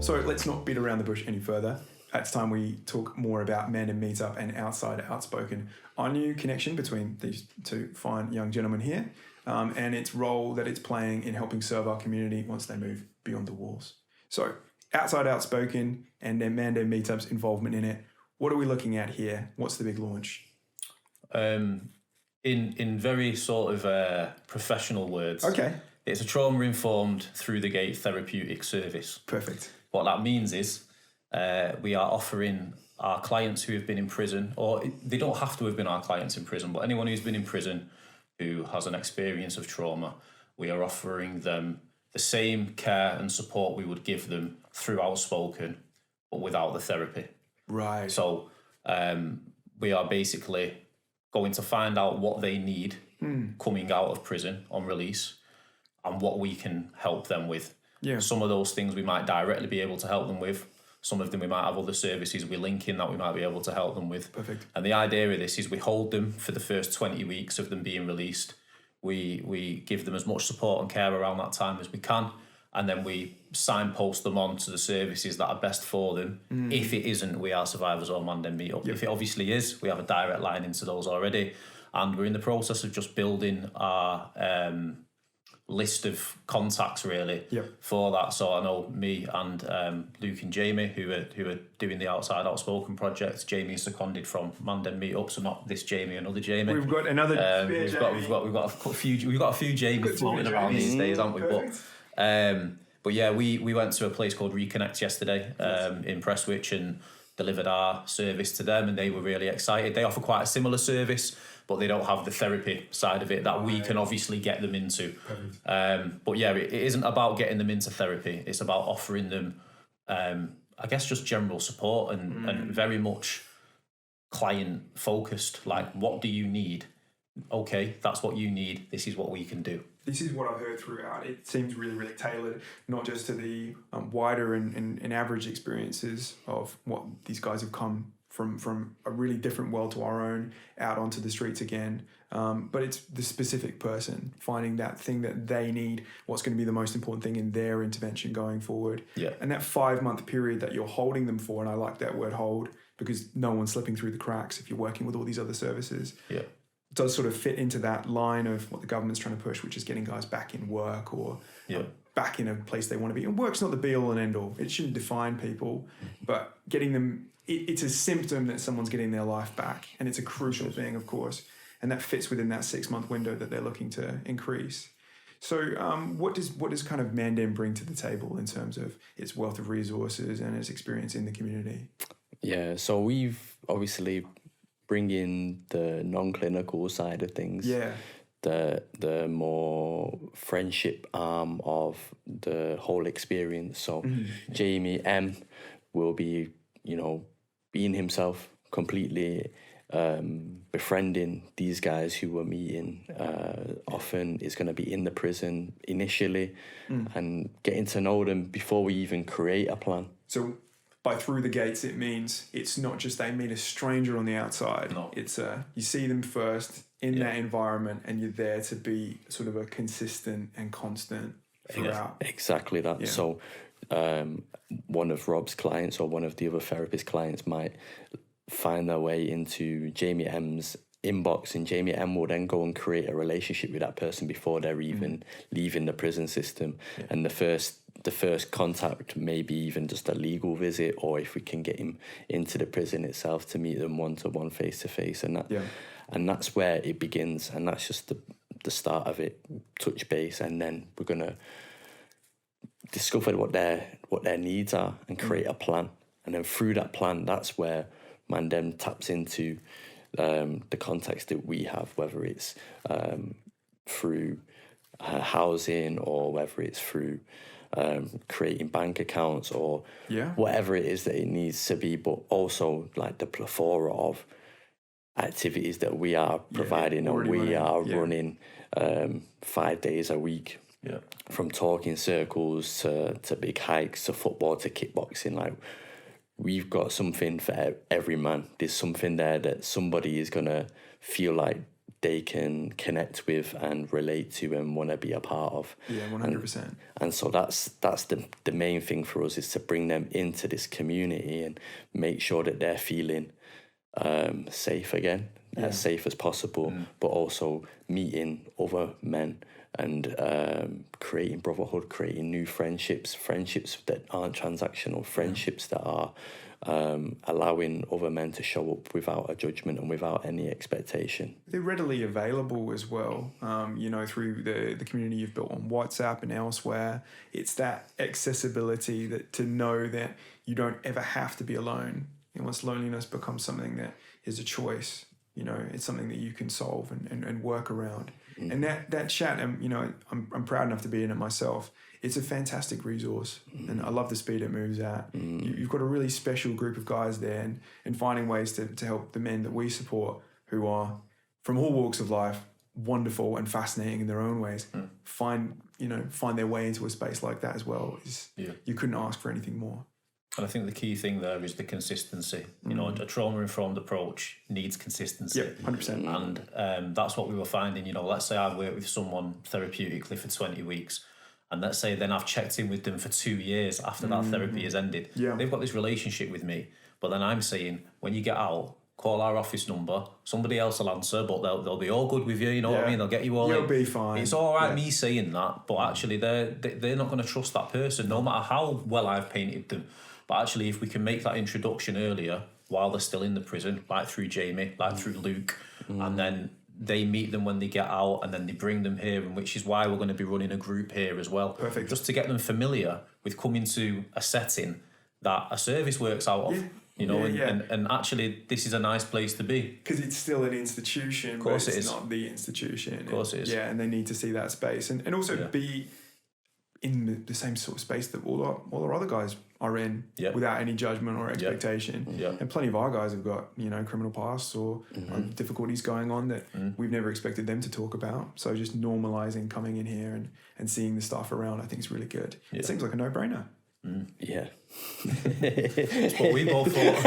So let's not beat around the bush any further. It's time we talk more about Mandem Meetup and Outside Outspoken, our new connection between these two fine young gentlemen here, and its role that it's playing in helping serve our community once they move beyond the walls. So, Outside Outspoken and their Mandem Meetup's involvement in it, what are we looking at here? What's the big launch? In very sort of professional words, it's a trauma-informed through-the-gate therapeutic service. Perfect. What that means is we are offering our clients who have been in prison, or they don't have to have been our clients in prison, but anyone who's been in prison who has an experience of trauma, we are offering them the same care and support we would give them through Outspoken, but without the therapy. Right. So we are basically going to find out what they need coming out of prison on release and what we can help them with. Yeah. Some of those things we might directly be able to help them with. Some of them we might have other services we link in that we might be able to help them with. Perfect. And the idea of this is we hold them for the first 20 weeks of them being released. We give them as much support and care around that time as we can, and then we signpost them on to the services that are best for them. If it isn't We Are Survivors or Mandem Meetup. If it obviously is, we have a direct line into those already, and we're in the process of just building our list of contacts really for that. So I know me and Luke and Jamie who are doing the Outside Outspoken project. Jamie's seconded from Mandem Meetup, so not this Jamie, another Jamie. We've got another. We've got a few Jamies floating around these days, haven't we? But yeah, we went to a place called Reconnect yesterday in Prestwich and delivered our service to them, and they were really excited. They offer quite a similar service, but they don't have the therapy side of it that we can obviously get them into. But yeah, it isn't about getting them into therapy. It's about offering them, I guess, just general support and very much client focused. Like, what do you need? Okay, that's what you need. This is what we can do. This is what I've heard throughout. It seems really, really tailored, not just to the wider and average experiences of what these guys have come from a really different world to our own, out onto the streets again. But it's the specific person finding that thing that they need, what's going to be the most important thing in their intervention going forward. Yeah. And that 5-month period that you're holding them for, and I like that word hold, because no one's slipping through the cracks if you're working with all these other services. Yeah. Does sort of fit into that line of what the government's trying to push, which is getting guys back in work or back in a place they want to be. And work's not the be all and end all. It shouldn't define people, but getting them, it's a symptom that someone's getting their life back. And it's a crucial thing, of course. And that fits within that 6-month window that they're looking to increase. So what does kind of Mandem bring to the table in terms of its wealth of resources and its experience in the community? Yeah, so we've obviously bring in the non-clinical side of things. Yeah. The more friendship arm of the whole experience. So Jamie M will be, being himself completely, befriending these guys who we're meeting. Often is going to be in the prison initially and getting to know them before we even create a plan. So by through the gates, it means it's not just they meet a stranger on the outside. No. It's you see them first in that environment, and you're there to be sort of a consistent and constant throughout. Exactly that. Yeah. So one of Rob's clients or one of the other therapist clients might find their way into Jamie M's inbox, and Jamie M will then go and create a relationship with that person before they're even leaving the prison system. Yeah. And the first contact may be even just a legal visit, or if we can get him into the prison itself to meet them one-to-one, face-to-face, and that's where it begins, and that's just the start of it. Touch base, and then we're gonna discover what their needs are and create a plan, and then through that plan, that's where Mandem taps into the context that we have, whether it's through housing or whether it's through creating bank accounts or whatever it is that it needs to be, but also like the plethora of activities that we are providing and we are running 5 days a week. Yeah. From talking circles to big hikes to football to kickboxing, like we've got something for every man. There's something there that somebody is gonna feel like they can connect with and relate to and want to be a part of. Yeah, 100%. And so that's the main thing for us, is to bring them into this community and make sure that they're feeling safe again, as safe as possible, but also meeting other men and creating brotherhood, creating new friendships that aren't transactional, friendships that are allowing other men to show up without a judgment and without any expectation. They're readily available as well, through the community you've built on WhatsApp and elsewhere. It's that accessibility that to know that you don't ever have to be alone. And once loneliness becomes something that is a choice, it's something that you can solve and work around. And that chat, I'm proud enough to be in it myself. It's a fantastic resource, and I love the speed it moves at. You've got a really special group of guys there, and finding ways to help the men that we support, who are from all walks of life, wonderful and fascinating in their own ways, find their way into a space like that as well. You couldn't ask for anything more. And I think the key thing there is the consistency. A trauma-informed approach needs consistency. Yeah, 100%. And that's what we were finding. Let's say I've worked with someone therapeutically for 20 weeks, and let's say then I've checked in with them for 2 years after that therapy has ended. Yeah. They've got this relationship with me, but then I'm saying, when you get out, call our office number. Somebody else will answer, but they'll be all good with you. You know what I mean? They'll get you all. You'll be fine. It's all right me saying that, but actually they're not going to trust that person, no matter how well I've painted them. But actually, if we can make that introduction earlier, while they're still in the prison, like through Jamie, like through Luke, and then they meet them when they get out, and then they bring them here, and which is why we're going to be running a group here as well. Perfect. Just to get them familiar with coming to a setting that a service works out of. Yeah. You know, Yeah, and actually this is a nice place to be. Because it's still an institution, Of course but it it's is. not the institution. Of course it is. Yeah, and they need to see that space and also be in the same sort of space that all our other guys are in, without any judgment or expectation. Yeah. And plenty of our guys have got, you know, criminal pasts or difficulties going on that we've never expected them to talk about. So just normalizing coming in here and seeing the stuff around, I think is really good. Yeah. It seems like a no-brainer. Yeah. That's what we both thought.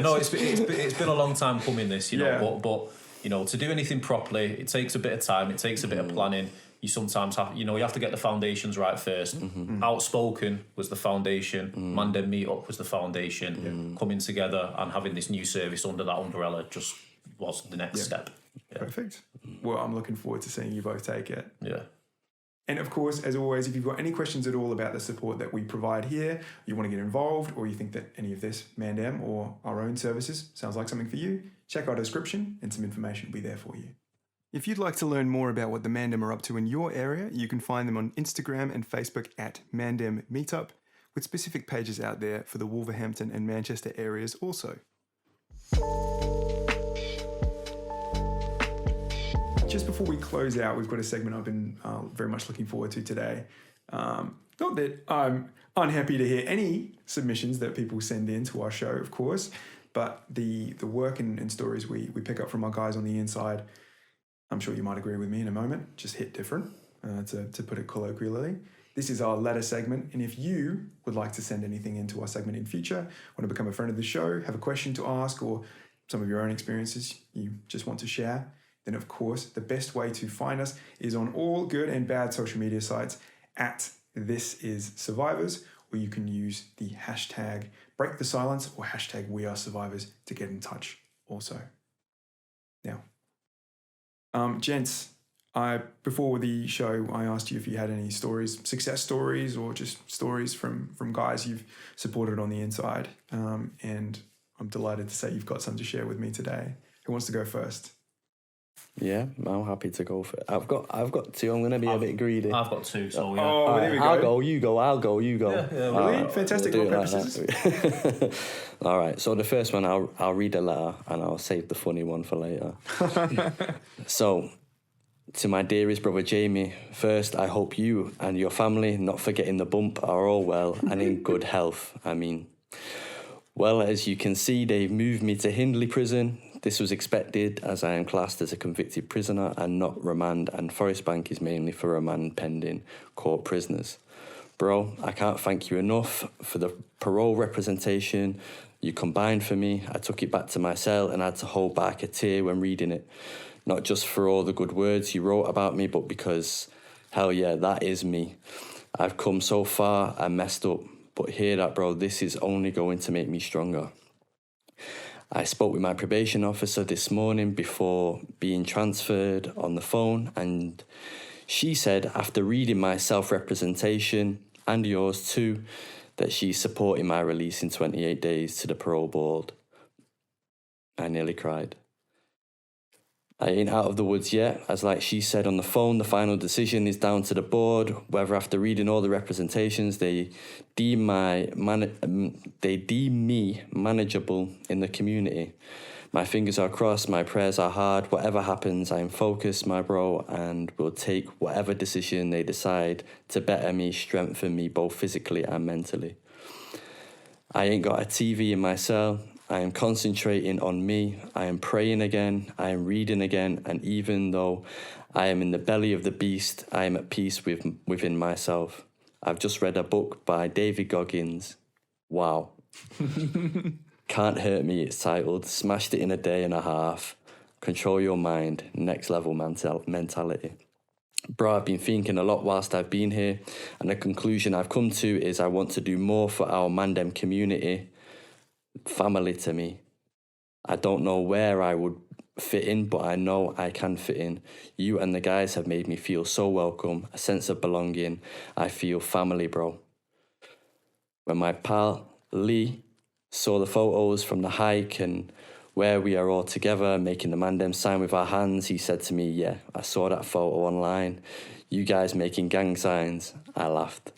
No, it's been a long time coming, this, you know, but you know, to do anything properly, it takes a bit of time, it takes a bit of planning. You sometimes have, you know, you have to get the foundations right first. Outspoken was the foundation. Mandem Meetup was the foundation. Coming together and having this new service under that umbrella just was the next step. Yeah. Perfect. Well, I'm looking forward to seeing you both take it. Yeah. And of course, as always, if you've got any questions at all about the support that we provide here, you want to get involved, or you think that any of this Mandem or our own services sounds like something for you, check our description and some information will be there for you. If you'd like to learn more about what the Mandem are up to in your area, you can find them on Instagram and Facebook at Mandem Meetup, with specific pages out there for the Wolverhampton and Manchester areas also. Just before we close out, we've got a segment I've been very much looking forward to today. Not that I'm unhappy to hear any submissions that people send in to our show, of course, but the work and stories we pick up from our guys on the inside, I'm sure you might agree with me in a moment, just hit different, to put it colloquially. This is our letter segment, and if you would like to send anything into our segment in future, want to become a friend of the show, have a question to ask, or some of your own experiences you just want to share, then of course the best way to find us is on all good and bad social media sites at This Is Survivors, or you can use the hashtag Break the Silence or hashtag We Are Survivors to get in touch also. Now, gents, before the show, I asked you if you had any stories, success stories, or just stories from guys you've supported on the inside. And I'm delighted to say you've got some to share with me today. Who wants to go first? Yeah, I'm happy to go for it. I've got two. I'm going to be a bit greedy. I've got two, so yeah. Oh, there we go. I'll go, you go, I'll go, you go. Yeah, Really? right. Fantastic. We'll Rock, do paper, it scissors. like All right, so the first one, I'll read a letter and I'll save the funny one for later. So, to my dearest brother Jamie, first, I hope you and your family, not forgetting the bump, are all well and in good health. Well, as you can see, they've moved me to Hindley Prison. This was expected, as I am classed as a convicted prisoner and not remand, and Forest Bank is mainly for remand pending court prisoners. Bro, I can't thank you enough for the parole representation you combined for me. I took it back to my cell and had to hold back a tear when reading it. Not just for all the good words you wrote about me, but because, hell yeah, that is me. I've come so far and messed up, but hear that, bro, this is only going to make me stronger. I spoke with my probation officer this morning before being transferred on the phone, and she said, after reading my self-representation, and yours too, that she's supporting my release in 28 days to the parole board. I nearly cried. I ain't out of the woods yet, as like she said on the phone, the final decision is down to the board, whether after reading all the representations they deem me manageable in the community. My fingers are crossed, my prayers are hard, whatever happens, I am focused, my bro, and will take whatever decision they decide to better me, strengthen me, both physically and mentally. I ain't got a TV in my cell. I am concentrating on me, I am praying again, I am reading again, and even though I am in the belly of the beast, I am at peace within myself. I've just read a book by David Goggins. Wow. Can't Hurt Me, it's titled. Smashed it in a day and a half. Control your mind, next level mentality. Bro, I've been thinking a lot whilst I've been here, and the conclusion I've come to is I want to do more for our Mandem community. Family to me. I don't know where I would fit in, but I know I can fit in. You and the guys have made me feel so welcome, a sense of belonging. I feel family, bro. When my pal Lee saw the photos from the hike and where we are all together, making the mandem sign with our hands, he said to me, yeah, I saw that photo online. You guys making gang signs. I laughed.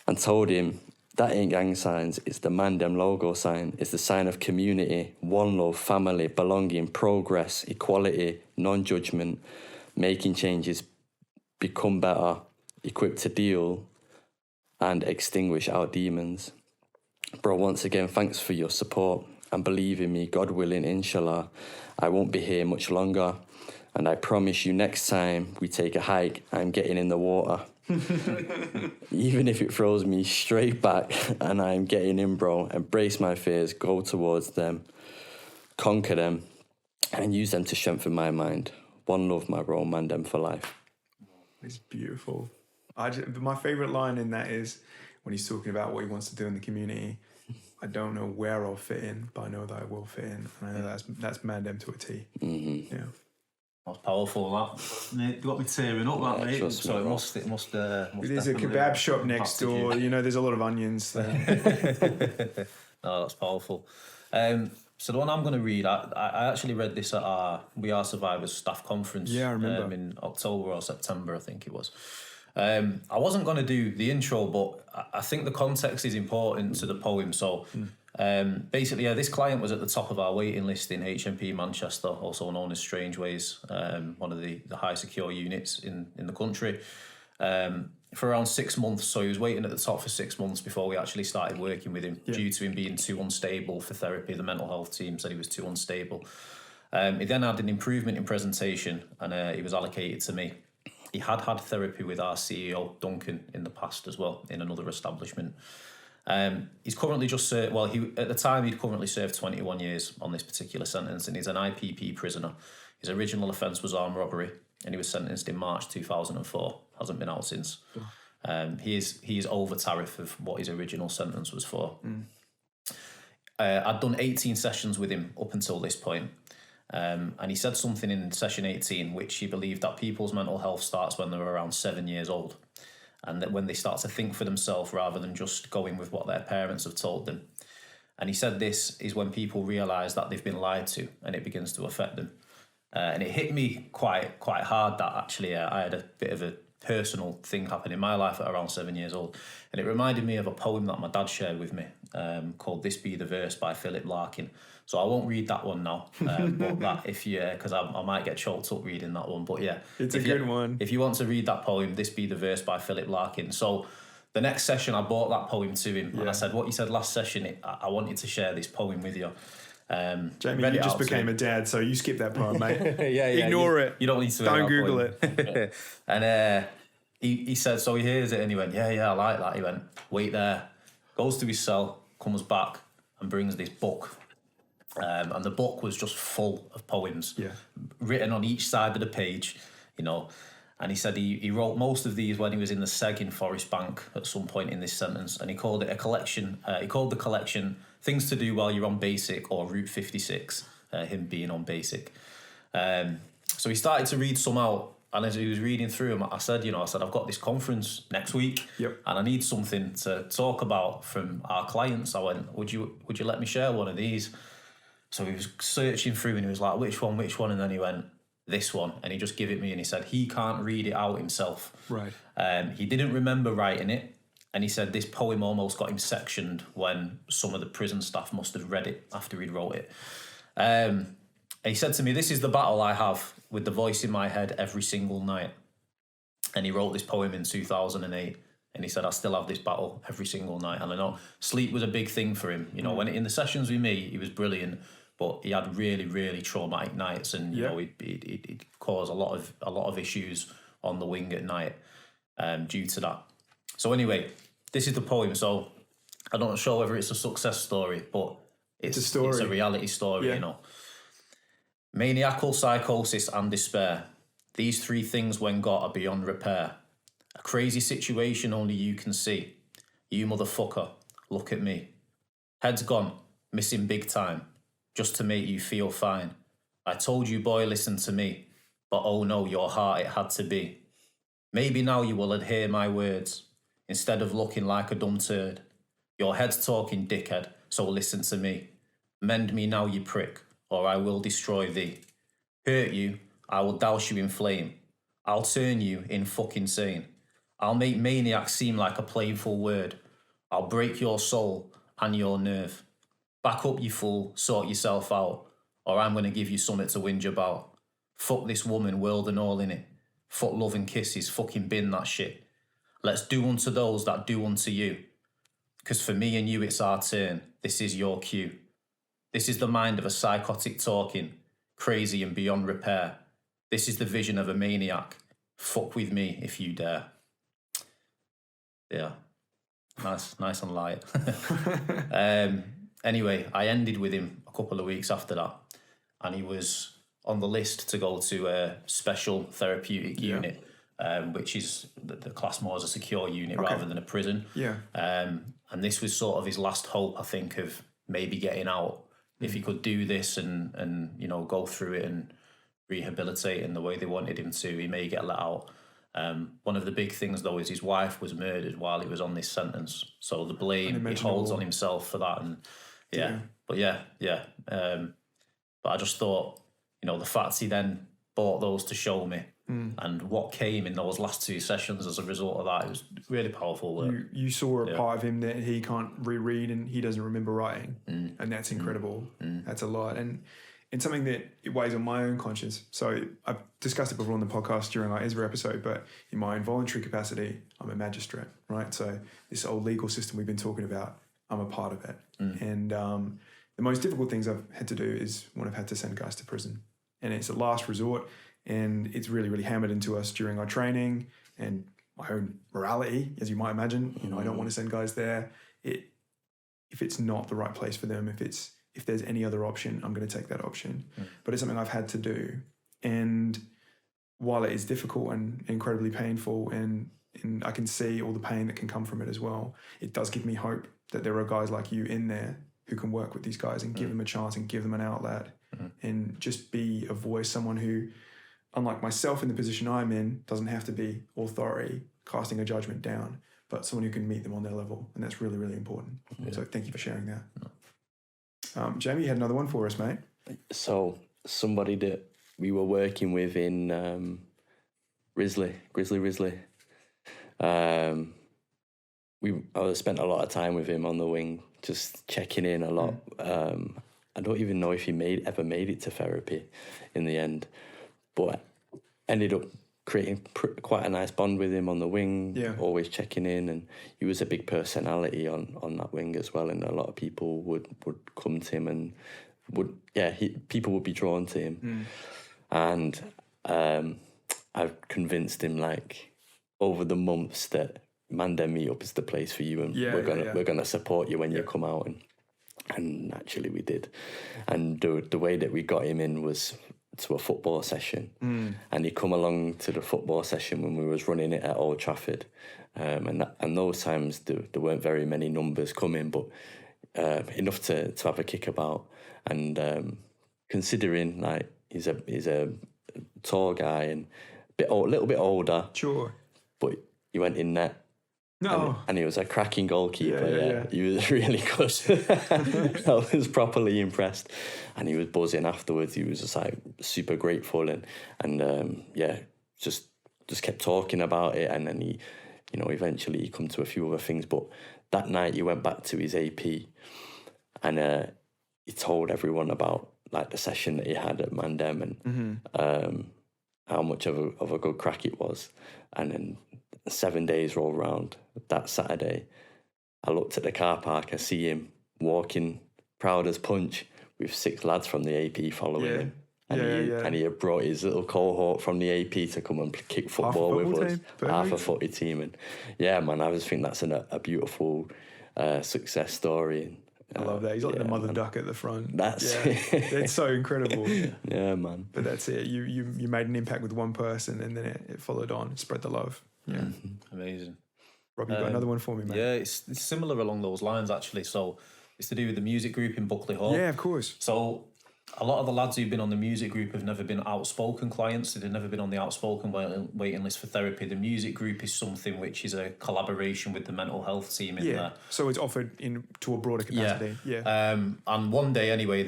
And told him, that ain't gang signs, it's the mandem logo sign. It's the sign of community, one love, family, belonging, progress, equality, non-judgment, making changes, become better, equipped to deal, and extinguish our demons. Bro, once again, thanks for your support. And believe in me, God willing, inshallah, I won't be here much longer. And I promise you next time we take a hike, I'm getting in the water. Even if it throws me straight back and I'm getting in, bro. Embrace my fears, go towards them, conquer them, and use them to strengthen my mind. One love, my bro, mandem for life. It's beautiful. My favourite line in that is when he's talking about what he wants to do in the community. I don't know where I'll fit in, but I know that I will fit in. And I know that's mandem to a T. Mm-hmm. Yeah. That's powerful, that. Mate, you got me tearing up, that, mate. So it must There's a kebab shop next door. You know, there's a lot of onions there. No, that's powerful. So the one I'm going to read, I actually read this at our We Are Survivors staff conference. Yeah, I remember. In October or September, I think it was. I wasn't going to do the intro, but I think the context is important to the poem. So basically, this client was at the top of our waiting list in HMP Manchester, also known as Strangeways, one of the high secure units in the country, for around 6 months. So he was waiting at the top for 6 months before we actually started working with him, due to him being too unstable for therapy. The mental health team said he was too unstable. He then had an improvement in presentation, and he was allocated to me. He had therapy with our CEO, Duncan, in the past as well, in another establishment. He's currently just served, at the time he'd currently served 21 years on this particular sentence, and he's an IPP prisoner. His original offence was armed robbery, and he was sentenced in March 2004. Hasn't been out since. He is over tariff of what his original sentence was for. I'd done 18 sessions with him up until this point. And he said something in session 18, which he believed that people's mental health starts when they're around 7 years old, and that when they start to think for themselves rather than just going with what their parents have told them. And he said this is when people realise that they've been lied to, and it begins to affect them. And it hit me quite hard that actually I had a bit of a personal thing happen in my life at around 7 years old. And it reminded me of a poem that my dad shared with me, called This Be the Verse by Philip Larkin. So I won't read that one now, but that because I might get choked up reading that one. But yeah, it's a good one. If you want to read that poem, This Be the Verse by Philip Larkin. So the next session, I brought that poem to him, and I said, what you said last session, I wanted to share this poem with you. Jamie, you just became a dad, so you skip that poem, mate. Ignore it. You don't need to. Don't Google it. And he said, so he hears it, and he went, yeah, I like that. He went, wait there, goes to his cell, comes back, and brings this book. And the book was just full of poems, written on each side of the page, And he said he wrote most of these when he was in the Seg in Forest Bank at some point in this sentence, and he called it a collection. He called the collection Things to Do While You're on Basic, or Route 56, him being on basic. So he started to read some out, and as he was reading through them, I said, I've got this conference next week, and I need something to talk about from our clients. I went, would you let me share one of these? So he was searching through, and he was like, which one? And then he went, this one. And he just gave it me, and he said he can't read it out himself. Right. He didn't remember writing it. And he said this poem almost got him sectioned when some of the prison staff must have read it after he'd wrote it. And he said to me, this is the battle I have with the voice in my head every single night. And he wrote this poem in 2008. And he said, I still have this battle every single night. And I know sleep was a big thing for him. When in the sessions with me, he was brilliant, but he had really, really traumatic nights, and he'd cause a lot of issues on the wing at night due to that. So anyway, this is the poem. So I'm not sure whether it's a success story, but it's a story. It's a reality story, Maniacal psychosis and despair. These three things when got are beyond repair. A crazy situation only you can see. You motherfucker, look at me. Head's gone, missing big time, just to make you feel fine. I told you, boy, listen to me, but oh no, your heart it had to be. Maybe now you will adhere my words, instead of looking like a dumb turd. Your head's talking, dickhead, so listen to me. Mend me now, you prick, or I will destroy thee. Hurt you, I will douse you in flame. I'll turn you in fucking sane. I'll make maniac seem like a playful word. I'll break your soul and your nerve. Back up, you fool, sort yourself out, or I'm going to give you something to whinge about. Fuck this woman, world and all in it. Fuck love and kisses, fucking bin that shit. Let's do unto those that do unto you. 'Cause for me and you it's our turn, this is your cue. This is the mind of a psychotic talking, crazy and beyond repair. This is the vision of a maniac. Fuck with me if you dare. Yeah, nice and light. Anyway, I ended with him a couple of weeks after that, and he was on the list to go to a special therapeutic unit, which is the class more as a secure unit rather than a prison. Yeah. And this was sort of his last hope, I think, of maybe getting out. If he could do this and you know, go through it and rehabilitate in the way they wanted him to, he may get let out. One of the big things, though, is his wife was murdered while he was on this sentence. So the blame he holds on himself for that. And but I just thought, you know, the fact he then bought those to show me and what came in those last 2 sessions as a result of that, it was really powerful work. You saw a part of him that he can't reread and he doesn't remember writing. And that's incredible. That's a lot. And it's something that it weighs on my own conscience. So I've discussed it before on the podcast during our Ezra episode, but in my involuntary capacity, I'm a magistrate, right? So this old legal system we've been talking about, I'm a part of it. And the most difficult things I've had to do is when I've had to send guys to prison. And it's a last resort, and it's really, really hammered into us during our training and my own morality, as you might imagine. You know, I don't want to send guys there. If it's not the right place for them, if there's any other option, I'm going to take that option. But it's something I've had to do. And while it is difficult and incredibly painful, and I can see all the pain that can come from it as well, it does give me hope that there are guys like you in there who can work with these guys and give them a chance and give them an outlet and just be a voice, someone who, unlike myself in the position I'm in, doesn't have to be authority, casting a judgment down, but someone who can meet them on their level. And that's really, really important. So thank you for sharing that. Jamie, you had another one for us, mate. So somebody that we were working with in Grizzly. I spent a lot of time with him on the wing, just checking in a lot. I don't even know if he ever made it to therapy in the end, but ended up creating quite a nice bond with him on the wing, always checking in, and he was a big personality on that wing as well, and a lot of people would come to him and people would be drawn to him. And I've convinced him, like, over the months that Manda Meetup is the place for you, and we're gonna support you when you come out, and naturally we did. And the way that we got him in was to a football session, and he come along to the football session when we was running it at Old Trafford, and those times there weren't very many numbers coming, but enough to have a kick about. And considering, like, he's a tall guy and a little bit older, but he went in net. And he was a cracking goalkeeper. He was really good. I was properly impressed, and he was buzzing afterwards. He was just like super grateful, and just kept talking about it. And then he, you know, eventually he come to a few other things. But that night he went back to his AP, and he told everyone about, like, the session that he had at Mandem, and how much of a good crack it was. And then 7 days roll round. That Saturday, I looked at the car park, I see him walking proud as punch with 6 lads from the AP following him. And he had brought his little cohort from the AP to come and kick football with us. Half a footy team. And yeah, man, I just think that's a beautiful success story. I love that. He's like the mother duck at the front. That's it's so incredible. Yeah, man. But that's it. You made an impact with one person, and then it followed on, spread the love. Yeah, amazing. Rob, you got another one for me, mate? Yeah, it's similar along those lines, actually. So it's to do with the music group in Buckley Hall. Yeah, of course. So a lot of the lads who've been on the music group have never been outspoken clients. They've never been on the outspoken waiting list for therapy. The music group is something which is a collaboration with the mental health team in there. So it's offered to a broader capacity. And one day anyway,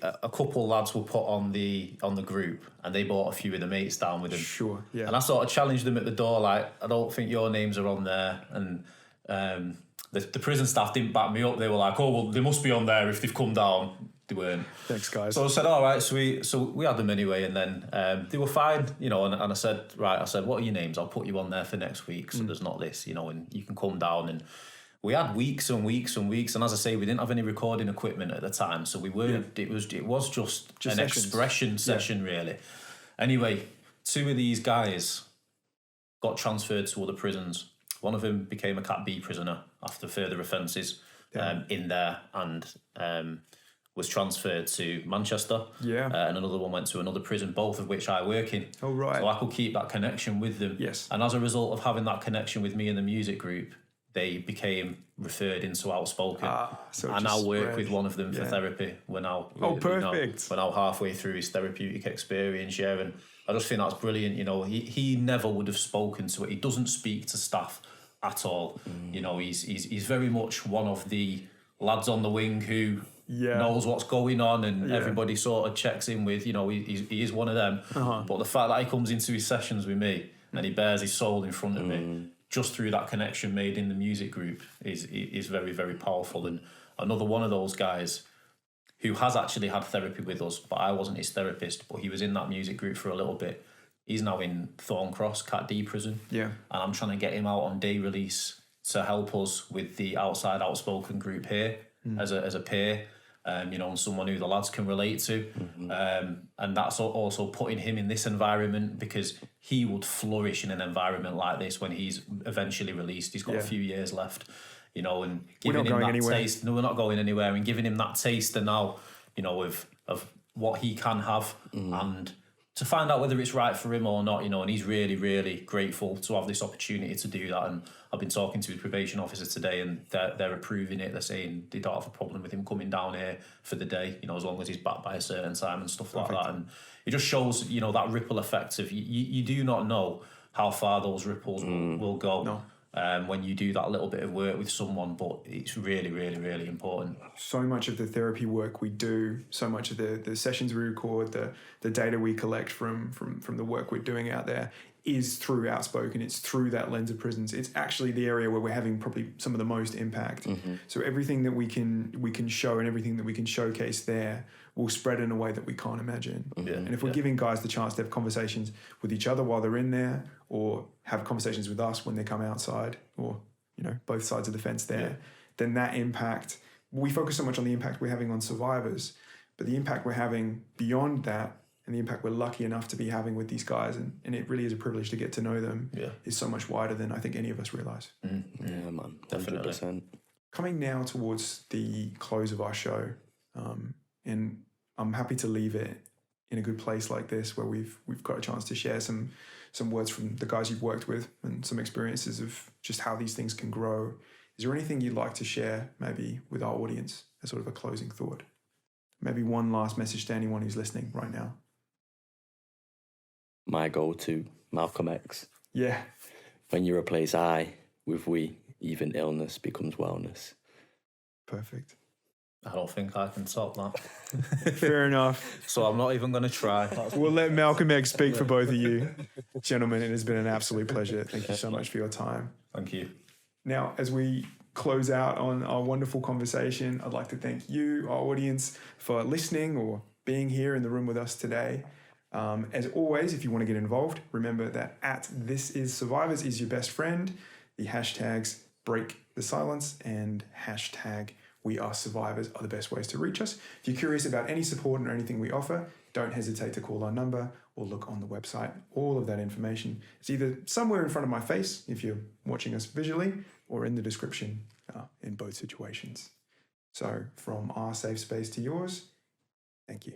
a couple of lads were put on the group, and they brought a few of the mates down with them. Sure. Yeah. And I sort of challenged them at the door, like, I don't think your names are on there. And the prison staff didn't back me up. They were like, oh well, they must be on there if they've come down. They weren't. Thanks, guys. So I said, all right, so we had them anyway, and then they were fine, you know, and I said, right, what are your names? I'll put you on there for next week, so there's not this, you know, and you can come down. And we had weeks and weeks and weeks, and as I say, we didn't have any recording equipment at the time, so we weren't, it was just an sessions. expression session, really. Anyway, 2 of these guys got transferred to other prisons. One of them became a Cat B prisoner after further offences in there, and was transferred to Manchester. And another one went to another prison, both of which I work in. Oh, right. So I could keep that connection with them. Yes. And as a result of having that connection with me in the music group, they became referred into Outspoken. So I now work with one of them for therapy. We're now perfect. We're now halfway through his therapeutic experience, and I just think that's brilliant. You know, he never would have spoken to it. He doesn't speak to staff at all. You know, he's very much one of the lads on the wing who knows what's going on, and everybody sort of checks in with, you know, he is one of them. But the fact that he comes into his sessions with me and he bears his soul in front of me, just through that connection made in the music group, is very, very powerful. And another one of those guys who has actually had therapy with us, but I wasn't his therapist, but he was in that music group for a little bit. He's now in Thorncross, Cat D prison. And I'm trying to get him out on day release to help us with the outside Outspoken group here as a peer, you know, and someone who the lads can relate to. And that's also putting him in this environment, because he would flourish in an environment like this when he's eventually released. He's got a few years left, you know, and giving him that taste. No, we're not going anywhere. And giving him that taste and now, you know, of what he can have, and to find out whether it's right for him or not, you know, and he's really, really grateful to have this opportunity to do that. And I've been talking to his probation officer today, and they're approving it. They're saying they don't have a problem with him coming down here for the day, you know, as long as he's back by a certain time and stuff like that. And it just shows, you know, that ripple effect of you do not know how far those ripples will go. When you do that little bit of work with someone, but it's really, really, really important. So much of the therapy work we do, so much of the sessions we record, the data we collect from the work we're doing out there is through Outspoken. It's through that lens of prisons. It's actually the area where we're having probably some of the most impact. So everything that we can show and everything that we can showcase there will spread in a way that we can't imagine. And if we're giving guys the chance to have conversations with each other while they're in there, or have conversations with us when they come outside, or, you know, both sides of the fence there, then that impact, we focus so much on the impact we're having on survivors, but the impact we're having beyond that, and the impact we're lucky enough to be having with these guys, and it really is a privilege to get to know them, is so much wider than I think any of us realise. Yeah, man, 100%. Definitely. Coming now towards the close of our show, and I'm happy to leave it in a good place like this, where we've got a chance to share some words from the guys you've worked with, and some experiences of just how these things can grow. Is there anything you'd like to share maybe with our audience as sort of a closing thought? Maybe one last message to anyone who's listening right now. My go-to, Malcolm X. Yeah. When you replace I with we, even illness becomes wellness. Perfect. I don't think I can top that. Fair enough. So I'm not even going to try. We'll let Malcolm X speak for both of you. Gentlemen, it has been an absolute pleasure. Thank you so much for your time. Thank you. Now, as we close out on our wonderful conversation, I'd like to thank you, our audience, for listening or being here in the room with us today. As always, if you want to get involved, remember that @ThisIsSurvivors is your best friend. The hashtags Break the Silence and #WeAreSurvivors are the best ways to reach us. If you're curious about any support or anything we offer, don't hesitate to call our number or look on the website. All of that information is either somewhere in front of my face, if you're watching us visually, or in the description in both situations. So from our safe space to yours, thank you.